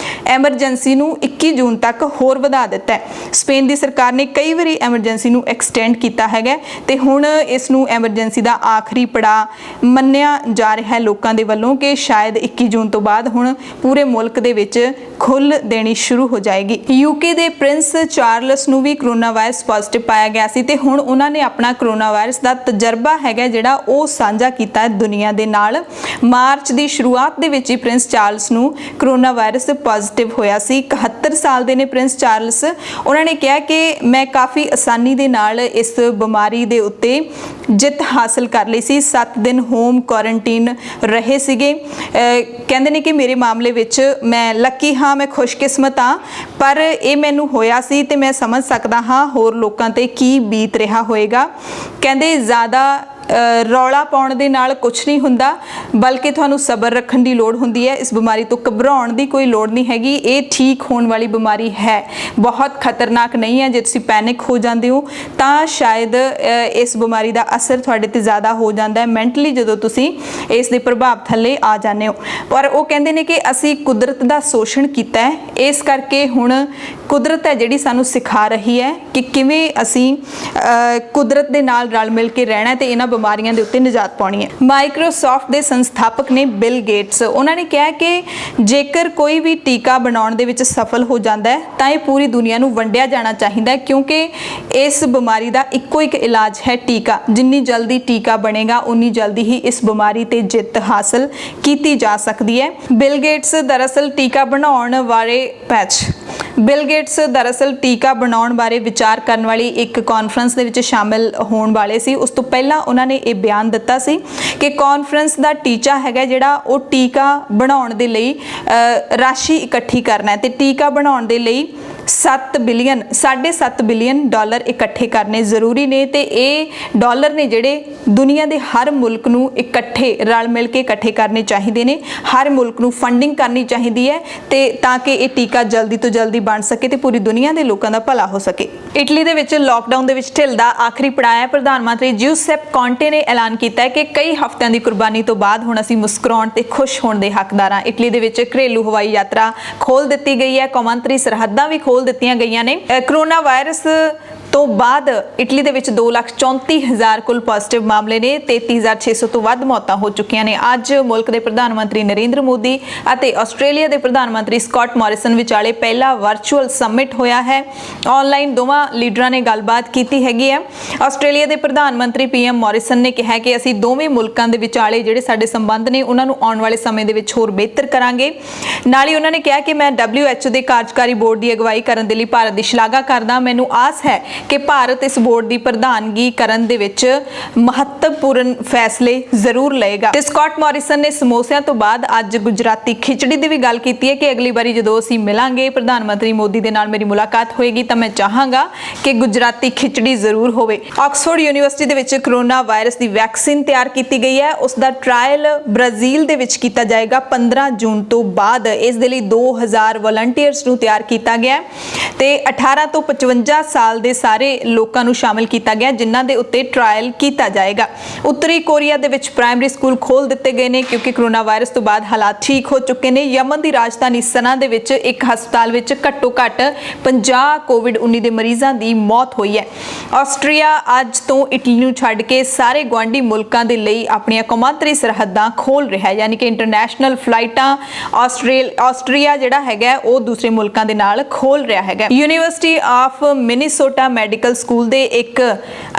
ਐਮਰਜੈਂਸੀ ਨੂੰ 21 ਜੂਨ ਤੱਕ ਹੋਰ ਵਧਾ ਦਿੱਤਾ ਹੈ। ਸਪੇਨ ਦੀ ਸਰਕਾਰ ਨੇ ਕਈ ਵਾਰੀ ਐਮਰਜੈਂਸੀ ਨੂੰ ਐਕਸਟੈਂਡ ਕੀਤਾ ਹੈਗਾ ਤੇ ਹੁਣ ਇਸ ਨੂੰ ਐਮਰਜੈਂਸੀ ਦਾ ਆਖਰੀ ਪੜਾਅ ਮੰਨਿਆ ਜਾ ਰਿਹਾ ਹੈ ਲੋਕਾਂ ਦੇ ਵੱਲੋਂ ਕਿ ਸ਼ਾਇਦ 21 ਜੂਨ ਤੋਂ ਬਾਅਦ ਹੁਣ ਪੂਰੇ ਮੁਲਕ ਦੇ ਵਿੱਚ ਖੁੱਲ੍ਹ ਦੇਣੀ ਸ਼ੁਰੂ ਹੋ ਜਾਏਗੀ। ਯੂਕੇ ਦੇ ਪ੍ਰਿੰਸ ਚਾਰਲਸ ਨੂੰ ਵੀ ਕਰੋਨਾ ਵਾਇਰਸ ਪੋਜ਼ਿਟਿਵ ਪਾਇਆ ਗਿਆ ਸੀ ਤੇ ਹੁਣ ਉਹਨਾਂ ਨੇ ਆਪਣਾ ਕਰੋਨਾ ਵਾਇਰਸ ਦਾ ਤਜਰਬਾ ਹੈਗਾ ਜਿਹੜਾ ਉਹ ਸਾਂਝਾ ਕੀਤਾ ਹੈ ਦੁਨੀਆ ਦੇ ਨਾਲ। ਮਾਰਚ ਦੀ ਸ਼ੁਰੂਆਤ ਦੇ ਵਿੱਚ ਹੀ ਪ੍ਰਿੰਸ ਚਾਰਲਸ ਨੂੰ ਕਰੋਨਾ ਵਾਇਰਸ ਪੋਜ਼ਿਟਿਵ ਹੋਇਆ ਸੀ। 71 ਸਾਲ ਦੇ ਨੇ ਪ੍ਰਿੰਸ ਚਾਰਲਸ। ਉਹਨਾਂ ਨੇ ਕਿਹਾ ਕਿ ਮੈਂ ਕਾਫੀ ਆਸਾਨੀ ਦੇ ਨਾਲ ਇਸ ਬਿਮਾਰੀ ਦੇ ਉੱਤੇ ਜਿੱਤ ਹਾਸਲ ਕਰ ਲਈ ਸੀ। 7 ਦਿਨ ਹੋਮ ਕੁਆਰੰਟਾਈਨ ਰਹੇ ਸੀਗੇ। ਕਹਿੰਦੇ ਨੇ ਕਿ ਮੇਰੇ ਮਾਮਲੇ ਵਿੱਚ ਮੈਂ ਲੱਕੀ ਹਾਂ, ਮੈਂ ਖੁਸ਼ਕਿਸਮਤ ਹਾਂ, ਪਰ ਇਹ ਮੈਨੂੰ ਹੋਇਆ ਸੀ ਤੇ ਮੈਂ ਸਮਝ ਸਕਦਾ ਹਾਂ ਹੋਰ ਲੋਕਾਂ ਤੇ ਕੀ ਬੀਤ ਰਿਹਾ ਹੋਏਗਾ। ਕਹਿੰਦੇ ਜ਼ਿਆਦਾ ਰੌਲਾ ਪਾਉਣ ਦੇ ਨਾਲ ਕੁਝ ਨਹੀਂ ਹੁੰਦਾ, ਬਲਕਿ ਤੁਹਾਨੂੰ ਸਬਰ ਰੱਖਣ ਦੀ ਲੋੜ ਹੁੰਦੀ ਹੈ। ਇਸ ਬਿਮਾਰੀ ਤੋਂ ਘਬਰਾਉਣ ਦੀ ਕੋਈ ਲੋੜ ਨਹੀਂ ਹੈਗੀ। ਇਹ ਠੀਕ ਹੋਣ ਵਾਲੀ ਬਿਮਾਰੀ ਹੈ, ਬਹੁਤ ਖਤਰਨਾਕ ਨਹੀਂ ਹੈ। ਜੇ ਤੁਸੀਂ ਪੈਨਿਕ ਹੋ ਜਾਂਦੇ ਹੋ ਤਾਂ ਸ਼ਾਇਦ ਇਸ ਬਿਮਾਰੀ ਦਾ ਅਸਰ ਤੁਹਾਡੇ ਤੇ ਜ਼ਿਆਦਾ ਹੋ ਜਾਂਦਾ ਹੈ ਮੈਂਟਲੀ, ਜਦੋਂ ਤੁਸੀਂ ਇਸ ਦੇ ਪ੍ਰਭਾਵ ਥੱਲੇ ਆ ਜਾਂਦੇ ਹੋ। ਪਰ ਉਹ ਕਹਿੰਦੇ ਨੇ ਕਿ ਅਸੀਂ ਕੁਦਰਤ ਦਾ ਸ਼ੋਸ਼ਣ ਕੀਤਾ ਹੈ, ਇਸ ਕਰਕੇ ਹੁਣ ਕੁਦਰਤ ਹੈ ਜਿਹੜੀ ਸਾਨੂੰ ਸਿਖਾ ਰਹੀ ਹੈ ਕਿ ਕਿਵੇਂ ਅਸੀਂ ਕੁਦਰਤ ਦੇ ਨਾਲ ਰਲ ਮਿਲ ਕੇ ਰਹਿਣਾ ਤੇ ਇਹਨਾਂ ਬਿਮਾਰੀਆਂ ਦੇ ਉੱਤੇ ਨਿਜਾਤ ਪਾਉਣੀ ਹੈ। ਮਾਈਕਰੋਸਾਫਟ ਦੇ ਸੰਸਥਾਪਕ ਨੇ ਬਿਲ ਗੇਟਸ। ਉਹਨਾਂ ਨੇ ਕਿਹਾ ਕਿ ਜੇਕਰ ਕੋਈ ਵੀ ਟੀਕਾ ਬਣਾਉਣ ਦੇ ਵਿੱਚ ਸਫਲ ਹੋ ਜਾਂਦਾ ਹੈ ਤਾਂ ਇਹ ਪੂਰੀ ਦੁਨੀਆ ਨੂੰ ਵੰਡਿਆ ਜਾਣਾ ਚਾਹੀਦਾ ਹੈ, ਕਿਉਂਕਿ ਇਸ ਬਿਮਾਰੀ ਦਾ ਇੱਕੋ ਇੱਕ ਇਲਾਜ ਹੈ ਟੀਕਾ। ਜਿੰਨੀ ਜਲਦੀ ਟੀਕਾ ਬਣੇਗਾ ਉਨੀ ਜਲਦੀ ਹੀ ਇਸ ਬਿਮਾਰੀ ਤੇ ਜਿੱਤ ਹਾਸਲ ਕੀਤੀ ਜਾ ਸਕਦੀ ਹੈ। ਬਿਲ ਗੇਟਸ ਦਰਅਸਲ ਟੀਕਾ ਬਣਾਉਣ ਬਾਰੇ ਵਿਚਾਰ ਕਰਨ ਵਾਲੀ ਇੱਕ ਕਾਨਫਰੰਸ ਦੇ ਵਿੱਚ ਸ਼ਾਮਿਲ ਹੋਣ ਵਾਲੇ ਸੀ। ਉਸ ਤੋਂ ਪਹਿਲਾਂ ਉਹਨਾਂ ਨੇ ਇਹ ਬਿਆਨ ਦਿੱਤਾ ਸੀ ਕਿ ਕਾਨਫਰੰਸ ਦਾ ਟੀਚਾ ਹੈਗਾ ਜਿਹੜਾ ਉਹ ਟੀਕਾ ਬਣਾਉਣ ਦੇ ਲਈ ਰਾਸ਼ੀ ਇਕੱਠੀ ਕਰਨਾ ਹੈ ਤੇ ਟੀਕਾ ਬਣਾਉਣ ਦੇ ਲਈ 7 ਬਿਲੀਅਨ ਡਾਲਰ ਇਕੱਠੇ ਕਰਨੇ ਜ਼ਰੂਰੀ ਨੇ ਤੇ ਇਹ ਡਾਲਰ ਨੇ ਜਿਹੜੇ ਦੁਨੀਆ ਦੇ ਹਰ ਮੁਲਕ ਨੂੰ ਇਕੱਠੇ ਰਲ ਮਿਲ ਕੇ ਇਕੱਠੇ ਕਰਨੇ ਚਾਹੀਦੇ ਨੇ। ਹਰ ਮੁਲਕ ਨੂੰ ਫੰਡਿੰਗ ਕਰਨੀ ਚਾਹੀਦੀ ਹੈ ਤੇ ਤਾਂ ਕਿ ਇਹ ਟੀਕਾ ਜਲਦੀ ਤੋਂ ਜਲਦੀ ਬਣ ਸਕੇ ਤੇ ਪੂਰੀ ਦੁਨੀਆ ਦੇ ਲੋਕਾਂ ਦਾ ਭਲਾ ਹੋ ਸਕੇ। ਇਟਲੀ ਦੇ ਵਿੱਚ ਲਾਕਡਾਊਨ ਦੇ ਵਿੱਚ ਢਿੱਲਦਾ ਆਖਰੀ ਪੜਾਅ ਹੈ। ਪ੍ਰਧਾਨ ਮੰਤਰੀ ਜਿਊਸੈਪ ਕੌਂਟੇ ਨੇ ਐਲਾਨ ਕੀਤਾ ਹੈ ਕਿ ਕਈ ਹਫ਼ਤਿਆਂ ਦੀ ਕੁਰਬਾਨੀ ਤੋਂ ਬਾਅਦ ਹੁਣ ਅਸੀਂ ਮੁਸਕਰਾਉਣ ਤੇ ਖੁਸ਼ ਹੋਣ ਦੇ ਹੱਕਦਾਰ ਹਾਂ। ਇਟਲੀ ਦੇ ਵਿੱਚ ਘਰੇਲੂ ਹਵਾਈ ਯਾਤਰਾ ਖੋਲ੍ਹ ਦਿੱਤੀ ਗਈ ਹੈ, ਕੌਮਾਂਤਰੀ ਸਰਹੱਦਾਂ ਵੀ ਖੋਲ੍ਹ ਦਿੱਤੀਆਂ ਗਈਆਂ ਨੇ। ਕਰੋਨਾ ਵਾਇਰਸ ਤੋਂ ਬਾਅਦ ਇਟਲੀ ਦੇ ਵਿੱਚ 2,34,000 ਕੁੱਲ ਪੋਜ਼ਿਟਿਵ ਮਾਮਲੇ ਨੇ, 33,600 ਤੋਂ ਵੱਧ ਮੌਤਾਂ ਹੋ ਚੁੱਕੀਆਂ ਨੇ। ਅੱਜ ਮੁਲਕ ਦੇ ਪ੍ਰਧਾਨ ਮੰਤਰੀ ਨਰਿੰਦਰ ਮੋਦੀ ਅਤੇ ਆਸਟ੍ਰੇਲੀਆ ਦੇ ਪ੍ਰਧਾਨ ਮੰਤਰੀ ਸਕਾਟ ਮੋਰਿਸਨ ਵਿਚਾਲੇ ਪਹਿਲਾ ਵਰਚੁਅਲ ਸਮਿਟ ਹੋਇਆ ਹੈ। ਆਨਲਾਈਨ ਦੋਵਾਂ ਲੀਡਰਾਂ ਨੇ ਗੱਲਬਾਤ ਕੀਤੀ ਹੈਗੀ ਹੈ। ਆਸਟ੍ਰੇਲੀਆ ਦੇ ਪ੍ਰਧਾਨ ਮੰਤਰੀ PM ਮੋਰਿਸਨ ਨੇ ਕਿਹਾ ਕਿ ਅਸੀਂ ਦੋਵੇਂ ਮੁਲਕਾਂ ਦੇ ਵਿਚਾਲੇ ਜਿਹੜੇ ਸਾਡੇ ਸੰਬੰਧ ਨੇ ਉਹਨਾਂ ਨੂੰ ਆਉਣ ਵਾਲੇ ਸਮੇਂ ਦੇ ਵਿੱਚ ਹੋਰ ਬਿਹਤਰ ਕਰਾਂਗੇ। ਨਾਲ ਹੀ ਉਹਨਾਂ ਨੇ ਕਿਹਾ ਕਿ ਮੈਂ WHO ਦੇ ਕਾਰਜਕਾਰੀ ਬੋਰਡ ਦੀ ਅਗਵਾਈ ਕਰਨ ਦੇ ਲਈ ਭਾਰਤ ਦੀ ਸ਼ਲਾਘਾ ਕਰਦਾ। ਮੈਨੂੰ ਆਸ ਹੈ ਕਿ ਭਾਰਤ ਇਸ ਬੋਰਡ ਦੀ ਪ੍ਰਧਾਨਗੀ ਕਰਨ ਦੇ ਵਿੱਚ ਮਹੱਤਵਪੂਰਨ ਫੈਸਲੇ ਜ਼ਰੂਰ ਲਏਗਾ। ਤੇ ਸਕਾਟ ਮੋਰਿਸਨ ਨੇ ਸਮੋਸਿਆਂ ਤੋਂ ਬਾਅਦ ਅੱਜ ਗੁਜਰਾਤੀ ਖਿਚੜੀ ਦੀ ਵੀ ਗੱਲ ਕੀਤੀ ਹੈ ਕਿ ਅਗਲੀ ਵਾਰੀ ਜਦੋਂ ਅਸੀਂ ਮਿਲਾਂਗੇ, ਪ੍ਰਧਾਨ ਮੰਤਰੀ ਮੋਦੀ ਦੇ ਨਾਲ ਮੇਰੀ ਮੁਲਾਕਾਤ ਹੋਏਗੀ ਤਾਂ ਮੈਂ ਚਾਹਾਂਗਾ ਕਿ ਗੁਜਰਾਤੀ ਖਿਚੜੀ ਜ਼ਰੂਰ ਹੋਵੇ। ਆਕਸਫੋਰਡ ਯੂਨੀਵਰਸਿਟੀ ਦੇ ਵਿੱਚ ਕਰੋਨਾ ਵਾਇਰਸ ਦੀ ਵੈਕਸੀਨ ਤਿਆਰ ਕੀਤੀ ਗਈ ਹੈ। ਉਸ ਦਾ ਟ੍ਰਾਇਲ ਬ੍ਰਾਜ਼ੀਲ ਦੇ ਵਿੱਚ ਕੀਤਾ ਜਾਏਗਾ 15 ਜੂਨ ਤੋਂ ਬਾਅਦ। ਇਸ ਦੇ ਲਈ 2000 ਵਲੰਟੀਅਰਸ ਨੂੰ ਤਿਆਰ ਕੀਤਾ ਗਿਆ ਤੇ 18 ਤੋਂ 55 ਸਾਲ ਦੇ ਸਾਰੇ ਲੋਕਾਂ ਨੂੰ ਸ਼ਾਮਿਲ ਕੀਤਾ ਗਿਆ ਜਿਨ੍ਹਾਂ ਦੇ ਉੱਤੇ ਟ੍ਰਾਇਲ ਕੀਤਾ ਜਾਏਗਾ। ਉੱਤਰੀ ਕੋਰੀਆ ਦੇ ਵਿੱਚ ਪ੍ਰਾਇਮਰੀ ਸਕੂਲ ਖੋਲ੍ਹ ਦਿੱਤੇ ਗਏ ਨੇ ਕਿਉਂਕਿ ਕਰੋਨਾ ਵਾਇਰਸ ਤੋਂ ਬਾਅਦ ਹਾਲਾਤ ਠੀਕ ਹੋ ਚੁੱਕੇ ਨੇ। ਯਮਨ ਦੀ ਰਾਜਧਾਨੀ ਸਨਾ ਦੇ ਵਿੱਚ ਇੱਕ ਹਸਪਤਾਲ ਵਿੱਚ ਘੱਟੋ-ਘੱਟ 50 ਕੋਵਿਡ-19 ਦੇ ਮਰੀਜ਼ਾਂ ਦੀ ਮੌਤ ਹੋਈ ਹੈ। ਆਸਟਰੀਆ ਅੱਜ ਤੋਂ ਇਟਲੀ ਨੂੰ ਛੱਡ ਕੇ ਸਾਰੇ ਗੁਆਂਢੀ ਮੁਲਕਾਂ ਦੇ ਲਈ ਆਪਣੀਆਂ ਕੌਮਾਂਤਰੀ ਸਰਹੱਦਾਂ ਖੋਲ੍ਹ ਰਿਹਾ ਹੈ, ਯਾਨੀ ਕਿ ਇੰਟਰਨੈਸ਼ਨਲ ਫਲਾਈਟਾਂ ਆਸਟਰੀਆ ਜਿਹੜਾ ਹੈਗਾ ਉਹ ਦੂਸਰੇ ਮੁਲਕਾਂ ਦੇ ਨਾਲ ਖੋਲ੍ਹ ਰਿਹਾ ਹੈਗਾ। University of Minnesota medical school ਦੇ ਇੱਕ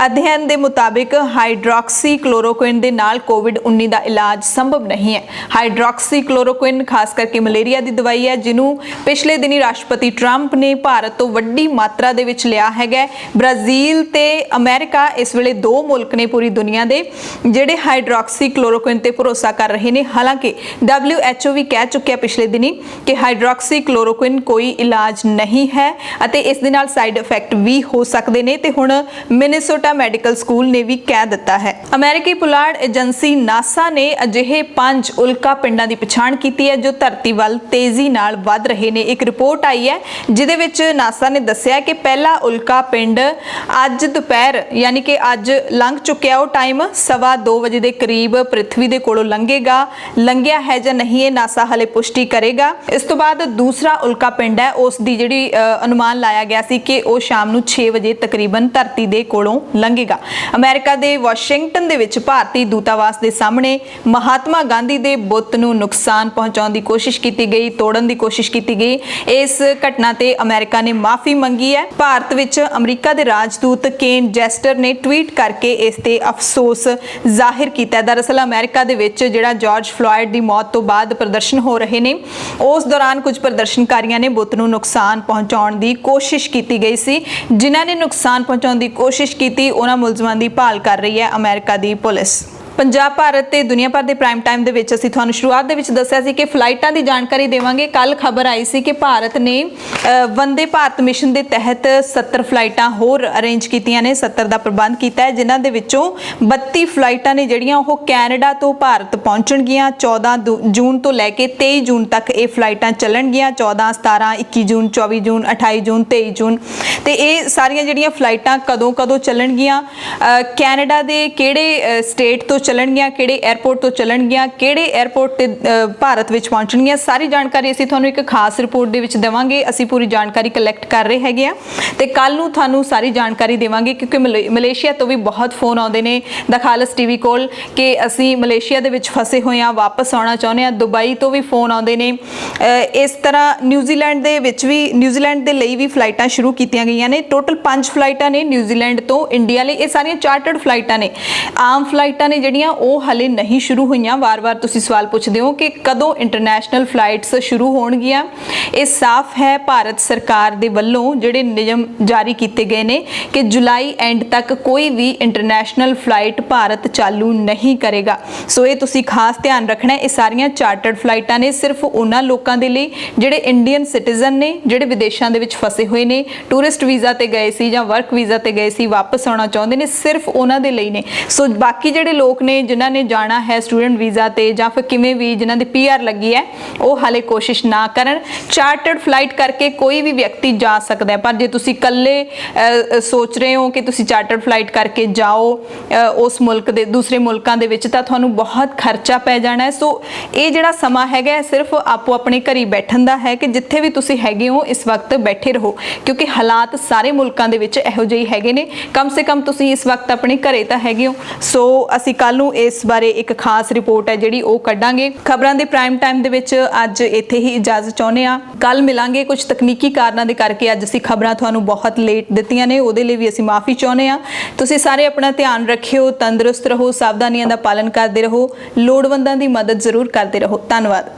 ਅਧਿਐਨ ਦੇ ਮੁਤਾਬਿਕ ਹਾਈਡਰੋਕਸੀ ਕਲੋਰੋਕੁਇਨ ਦੇ ਨਾਲ ਕੋਵਿਡ-19 ਦਾ ਇਲਾਜ ਸੰਭਵ ਨਹੀਂ ਹੈ। ਹਾਈਡਰੋਕਸੀ ਕਲੋਰੋਕੁਇਨ ਖਾਸ ਕਰਕੇ ਮਲੇਰੀਆ ਦੀ ਦਵਾਈ ਹੈ, ਜਿਹਨੂੰ ਪਿਛਲੇ ਦਿਨੀ ਰਾਸ਼ਟਰਪਤੀ ਟਰੰਪ ਨੇ ਭਾਰਤ ਤੋਂ ਵੱਡੀ ਮਾਤਰਾ ਦੇ ਵਿੱਚ ਲਿਆ ਹੈਗਾ। ਬ੍ਰਾਜ਼ੀਲ ਤੇ ਅਮਰੀਕਾ ਇਸ ਵੇਲੇ ਦੋ ਮੁਲਕ ਨੇ ਪੂਰੀ ਦੁਨੀਆ ਦੇ ਜਿਹੜੇ ਹਾਈਡਰੋਕਸੀ ਕਲੋਰੋਕੁਇਨ ਤੇ ਭਰੋਸਾ ਕਰ ਰਹੇ ਨੇ। ਹਾਲਾਂਕਿ WHO ਵੀ ਕਹਿ ਚੁੱਕਿਆ ਪਿਛਲੇ ਦਿਨੀ ਕਿ ਹਾਈਡਰੋਕਸੀ ਕਲੋਰੋਕੁਇਨ ਕੋਈ ਇਲਾਜ ਨਹੀਂ ਹੈ ਅਤੇ ਇਸ ਦੇ ਨਾਲ ਸਾਈਡ ਇਫੈਕਟ ਵੀ ਹੋ ਸਕਦੇ ਨੇ ਤੇ ਹੁਣ ਮਿਨੇਸੋਟਾ ਮੈਡੀਕਲ ਸਕੂਲ ਨੇ ਵੀ ਕਹਿ ਦਿੱਤਾ ਹੈ। ਅਮਰੀਕੀ ਪੁਲਾੜ ਏਜੰਸੀ ਨਾਸਾ ਨੇ ਅਜਿਹੇ 5 ਉਲਕਾ ਪਿੰਡਾਂ ਦੀ ਪਛਾਣ ਕੀਤੀ ਹੈ ਜੋ ਧਰਤੀ ਵੱਲ ਤੇਜ਼ੀ ਨਾਲ ਵੱਧ ਰਹੇ ਨੇ। ਇੱਕ ਰਿਪੋਰਟ ਆਈ ਹੈ ਜਿਹਦੇ ਵਿੱਚ ਨਾਸਾ ਨੇ ਦੱਸਿਆ ਕਿ ਪਹਿਲਾ ਉਲਕਾ ਪਿੰਡ ਅੱਜ ਦੁਪਹਿਰ ਯਾਨੀ ਕਿ ਅੱਜ ਲੰਘ ਚੁੱਕਿਆ ਉਹ ਟਾਈਮ 2:15 ਵਜੇ ਦੇ ਕਰੀਬ ਪ੍ਰਿਥਵੀ ਦੇ ਕੋਲੋਂ ਲੰਘਿਆ ਹੈ ਜਾਂ ਨਹੀਂ ਇਹ ਨਾਸਾ ਹਲੇ ਪੁਸ਼ਟੀ ਕਰੇਗਾ। ਇਸ ਤੋਂ ਬਾਅਦ ਦੂਸਰਾ ਉਲਕਾ ਪਿੰਡ ਹੈ ਉਸ ਦੀ ਜਿਹੜੀ ਅਨੁਮਾਨ ਲਾਇਆ ਗਿਆ ਸੀ ਕਿ ਉਹ ਸ਼ਾਮ ਨੂੰ 6 ਵਜੇ ਤਕਰੀਬਨ ਧਰਤੀ ਦੇ ਕੋਲੋਂ ਲੰਘੇਗਾ। ਅਮਰੀਕਾ ਦੇ ਵਾਸ਼ਿੰਗਟਨ ਦੇ ਵਿੱਚ ਭਾਰਤੀ ਦੂਤਾਵਾਸ ਦੇ ਸਾਹਮਣੇ ਮਹਾਤਮਾ ਗਾਂਧੀ ਦੇ ਬੁੱਤ ਨੂੰ ਨੁਕਸਾਨ ਪਹੁੰਚਾਉਣ ਦੀ ਕੋਸ਼ਿਸ਼ ਕੀਤੀ ਗਈ, ਤੋੜਨ ਦੀ ਕੋਸ਼ਿਸ਼ ਕੀਤੀ ਗਈ। ਇਸ ਘਟਨਾ ਤੇ ਅਮਰੀਕਾ ਨੇ ਮਾਫੀ ਮੰਗੀ ਹੈ। ਭਾਰਤ ਵਿੱਚ ਅਮਰੀਕਾ ਦੇ ਰਾਜਦੂਤ ਕੇਨ ਜੈਸਟਰ ਨੇ ਟਵੀਟ ਕਰਕੇ ਇਸ ਤੇ ਅਫਸੋਸ ਜ਼ਾਹਿਰ ਕੀਤਾ। ਦਰਅਸਲ ਅਮਰੀਕਾ ਦੇ ਵਿੱਚ ਜਿਹੜਾ ਜਾਰਜ ਫਲੋਇਡ ਦੀ ਮੌਤ ਤੋਂ ਬਾਅਦ ਪ੍ਰਦਰਸ਼ਨ ਹੋ ਰਹੇ ਨੇ, ਉਸ ਦੌਰਾਨ ਕੁਝ ਪ੍ਰਦਰਸ਼ਨਕਾਰੀਆਂ ਨੇ ਬੁੱਤ ਨੂੰ ਨੁਕਸਾਨ ਪਹੁੰਚਾਉਣ ਦੀ ਕੋਸ਼ਿਸ਼ ਕੀਤੀ ਗਈ ਸੀ। ਜਿਨ੍ਹਾਂ ਨੇ ਨੁਕਸਾਨ ਪਹੁੰਚਾਉਣ ਦੀ ਕੋਸ਼ਿਸ਼ ਕੀਤੀ ਉਹਨਾਂ ਮੁਲਜ਼ਮਾਂ ਦੀ ਭਾਲ ਕਰ ਰਹੀ ਹੈ ਅਮਰੀਕਾ ਦੀ ਪੁਲਿਸ। ਪੰਜਾਬ, ਭਾਰਤ ਤੇ ਦੁਨੀਆ ਭਰ ਦੇ ਪ੍ਰਾਈਮ ਟਾਈਮ ਦੇ ਵਿੱਚ ਅਸੀਂ ਤੁਹਾਨੂੰ ਸ਼ੁਰੂਆਤ ਦੇ ਵਿੱਚ ਦੱਸਿਆ ਸੀ ਕਿ ਫਲਾਈਟਾਂ ਦੀ ਜਾਣਕਾਰੀ ਦੇਵਾਂਗੇ। ਕੱਲ ਖਬਰ ਆਈ ਸੀ ਕਿ ਭਾਰਤ ਨੇ ਵੰਦੇ ਭਾਰਤ ਮਿਸ਼ਨ ਦੇ ਤਹਿਤ 70 ਫਲਾਈਟਾਂ ਹੋਰ ਅਰੇਂਜ ਕੀਤੀਆਂ ਨੇ, 70 ਦਾ ਪ੍ਰਬੰਧ ਕੀਤਾ ਹੈ, ਜਿਨ੍ਹਾਂ ਦੇ ਵਿੱਚੋਂ 32 ਫਲਾਈਟਾਂ ਨੇ ਜਿਹੜੀਆਂ ਉਹ ਕੈਨੇਡਾ ਤੋਂ ਭਾਰਤ ਪਹੁੰਚਣਗੀਆਂ। 14 ਜੂਨ ਤੋਂ ਲੈ ਕੇ 23 ਜੂਨ ਤੱਕ ਇਹ ਫਲਾਈਟਾਂ ਚੱਲਣਗੀਆਂ। 14, 17, 21 ਜੂਨ, 24 ਜੂਨ, 28 ਜੂਨ, 23 ਜੂਨ ਤੇ ਇਹ ਸਾਰੀਆਂ ਜਿਹੜੀਆਂ ਫਲਾਈਟਾਂ ਕਦੋਂ ਚੱਲਣਗੀਆਂ, ਕੈਨੇਡਾ ਦੇ ਕਿਹੜੇ ਸਟੇਟ ਤੋਂ ਚੱਲਣਗੀਆਂ, ਕਿਹੜੇ 에ਅਰਪੋਰਟ ਤੋਂ ਚੱਲਣਗੀਆਂ, ਕਿਹੜੇ 에ਅਰਪੋਰਟ ਤੇ ਭਾਰਤ ਵਿੱਚ ਪਹੁੰਚਣਗੀਆਂ, ਸਾਰੀ ਜਾਣਕਾਰੀ ਅਸੀਂ ਤੁਹਾਨੂੰ ਇੱਕ ਖਾਸ ਰਿਪੋਰਟ ਦੇ ਵਿੱਚ ਦੇਵਾਂਗੇ। ਅਸੀਂ ਪੂਰੀ ਜਾਣਕਾਰੀ ਕਲੈਕਟ ਕਰ ਰਹੇ ਹੈਗੇ ਆ ਤੇ ਕੱਲ ਨੂੰ ਤੁਹਾਨੂੰ ਸਾਰੀ ਜਾਣਕਾਰੀ ਦੇਵਾਂਗੇ ਕਿਉਂਕਿ ਮਲੇਸ਼ੀਆ ਤੋਂ ਵੀ ਬਹੁਤ ਫੋਨ ਆਉਂਦੇ ਨੇ ਦਖਾਲਸ ਟੀਵੀ ਕੋਲ ਕਿ ਅਸੀਂ ਮਲੇਸ਼ੀਆ ਦੇ ਵਿੱਚ ਫਸੇ ਹੋਏ ਆ, ਵਾਪਸ ਆਉਣਾ ਚਾਹੁੰਦੇ ਆ। ਦੁਬਈ ਤੋਂ ਵੀ ਫੋਨ ਆਉਂਦੇ ਨੇ। ਇਸ ਤਰ੍ਹਾਂ ਨਿਊਜ਼ੀਲੈਂਡ ਦੇ ਵਿੱਚ ਵੀ, ਨਿਊਜ਼ੀਲੈਂਡ ਦੇ ਲਈ ਵੀ ਫਲਾਈਟਾਂ ਸ਼ੁਰੂ ਕੀਤੀਆਂ ਗਈਆਂ ਨੇ। ਟੋਟਲ 5 ਫਲਾਈਟਾਂ ਨੇ ਨਿਊਜ਼ੀਲੈਂਡ ਤੋਂ ਇੰਡੀਆ ਲਈ। ਇਹ ਸਾਰੀਆਂ ਚਾਰਟਰਡ ਫਲਾਈਟਾਂ ਨੇ। ਆਮ ਫਲਾਈਟਾਂ ਨੇ ਜਿਹੜੀਆਂ ਉਹ ਹਲੇ ਨਹੀਂ ਸ਼ੁਰੂ ਹੋਈਆਂ। ਵਾਰ-ਵਾਰ ਤੁਸੀਂ ਸਵਾਲ ਪੁੱਛਦੇ ਹੋ ਕਿ ਕਦੋਂ ਇੰਟਰਨੈਸ਼ਨਲ ਫਲਾਈਟਸ ਸ਼ੁਰੂ ਹੋਣਗੀਆਂ। ਇਹ ਸਾਫ਼ ਹੈ ਭਾਰਤ ਸਰਕਾਰ ਦੇ ਵੱਲੋਂ ਜਿਹੜੇ ਨਿਯਮ ਜਾਰੀ ਕੀਤੇ ਗਏ ਨੇ ਕਿ ਜੁਲਾਈ ਐਂਡ ਤੱਕ ਕੋਈ ਵੀ ਇੰਟਰਨੈਸ਼ਨਲ ਫਲਾਈਟ ਭਾਰਤ ਚਾਲੂ ਨਹੀਂ ਕਰੇਗਾ। ਸੋ ਇਹ ਤੁਸੀਂ ਖਾਸ ਧਿਆਨ ਰੱਖਣਾ ਹੈ। ਇਹ ਸਾਰੀਆਂ ਚਾਰਟਰਡ ਫਲਾਈਟਾਂ ਨੇ ਸਿਰਫ ਉਹਨਾਂ ਲੋਕਾਂ ਦੇ ਲਈ ਜਿਹੜੇ ਇੰਡੀਅਨ ਸਿਟੀਜ਼ਨ ਨੇ, ਜਿਹੜੇ ਵਿਦੇਸ਼ਾਂ ਦੇ ਵਿੱਚ ਫਸੇ ਹੋਏ ਨੇ, ਟੂਰਿਸਟ ਵੀਜ਼ਾ ਤੇ ਗਏ ਸੀ ਜਾਂ ਵਰਕ ਵੀਜ਼ਾ ਤੇ ਗਏ ਸੀ, ਵਾਪਸ ਆਉਣਾ ਚਾਹੁੰਦੇ ਨੇ, ਸਿਰਫ ਉਹਨਾਂ ਦੇ ਲਈ ਨੇ। ਸੋ ਬਾਕੀ ਜਿਹੜੇ ਲੋਕ ਨੇ ਜਿਨ੍ਹਾਂ ਨੇ ਜਾਣਾ ਹੈ ਸਟੂਡੈਂਟ ਵੀਜ਼ਾ ਤੇ ਜਾਂ ਫਿਰ ਕਿਵੇਂ ਵੀ ਜਿਨ੍ਹਾਂ ਦੀ PR ਲੱਗੀ ਹੈ ਉਹ ਹਾਲੇ ਕੋਸ਼ਿਸ਼ ਨਾ ਕਰਨ। ਚਾਰਟਰਡ ਫਲਾਈਟ ਕਰਕੇ ਕੋਈ ਵੀ ਵਿਅਕਤੀ ਜਾ ਸਕਦਾ ਹੈ, ਪਰ ਜੇ ਤੁਸੀਂ ਇਕੱਲੇ ਸੋਚ ਰਹੇ ਹੋ ਕਿ ਤੁਸੀਂ ਚਾਰਟਰਡ ਫਲਾਈਟ ਕਰਕੇ ਜਾਓ ਉਸ ਮੁਲਕ ਦੇ ਦੂਸਰੇ ਮੁਲਕਾਂ ਦੇ ਵਿੱਚ ਤਾਂ ਤੁਹਾਨੂੰ ਬਹੁਤ ਖਰਚਾ ਪੈ ਜਾਣਾ ਹੈ। ਸੋ ਇਹ ਜਿਹੜਾ ਸਮਾਂ ਹੈਗਾ ਸਿਰਫ ਆਪੋ ਆਪਣੇ ਘਰੀ ਬੈਠਣ ਦਾ ਹੈ ਕਿ ਜਿੱਥੇ ਵੀ ਤੁਸੀਂ ਹੈਗੇ ਹੋ ਇਸ ਵਕਤ ਬੈਠੇ ਰਹੋ ਕਿਉਂਕਿ ਹਾਲਾਤ ਸਾਰੇ ਮੁਲਕਾਂ ਦੇ ਵਿੱਚ ਇਹੋ ਜਿਹੇ ਹੈਗੇ ਨੇ। ਕਮ ਸੇ ਕਮ ਤੁਸੀਂ ਇਸ ਵਕਤ ਆਪਣੇ ਘਰੇ ਤਾਂ ਹੈਗੇ ਹੋ। ਸੋ ਅਸੀਂ ਕੱਲ ਨੂੰ ਇਸ ਬਾਰੇ ਇੱਕ ਖਾਸ ਰਿਪੋਰਟ ਹੈ ਜਿਹੜੀ ਉਹ ਕੱਢਾਂਗੇ। ਖਬਰਾਂ ਦੇ ਪ੍ਰਾਈਮ ਟਾਈਮ ਦੇ ਵਿੱਚ ਅੱਜ ਇੱਥੇ ਹੀ ਇਜਾਜ਼ਤ ਚਾਹੁੰਦੇ ਆ। ਕੱਲ ਮਿਲਾਂਗੇ। ਕੁਝ ਤਕਨੀਕੀ ਕਾਰਨਾਂ ਦੇ ਕਰਕੇ ਅੱਜ ਅਸੀਂ ਖਬਰਾਂ ਤੁਹਾਨੂੰ ਬਹੁਤ ਲੇਟ ਦਿੱਤੀਆਂ ਨੇ, ਉਹਦੇ ਲਈ ਵੀ ਅਸੀਂ ਮਾਫੀ ਚਾਹੁੰਦੇ ਆ। ਤੁਸੀਂ ਸਾਰੇ ਆਪਣਾ ਧਿਆਨ ਰੱਖਿਓ, ਤੰਦਰੁਸਤ ਰਹੋ, ਸਾਵਧਾਨੀਆਂ ਦਾ ਪਾਲਣ ਕਰਦੇ ਰਹੋ, ਲੋੜਵੰਦਾਂ ਦੀ ਮਦਦ ਜ਼ਰੂਰ ਕਰਦੇ ਰਹੋ। ਧੰਨਵਾਦ।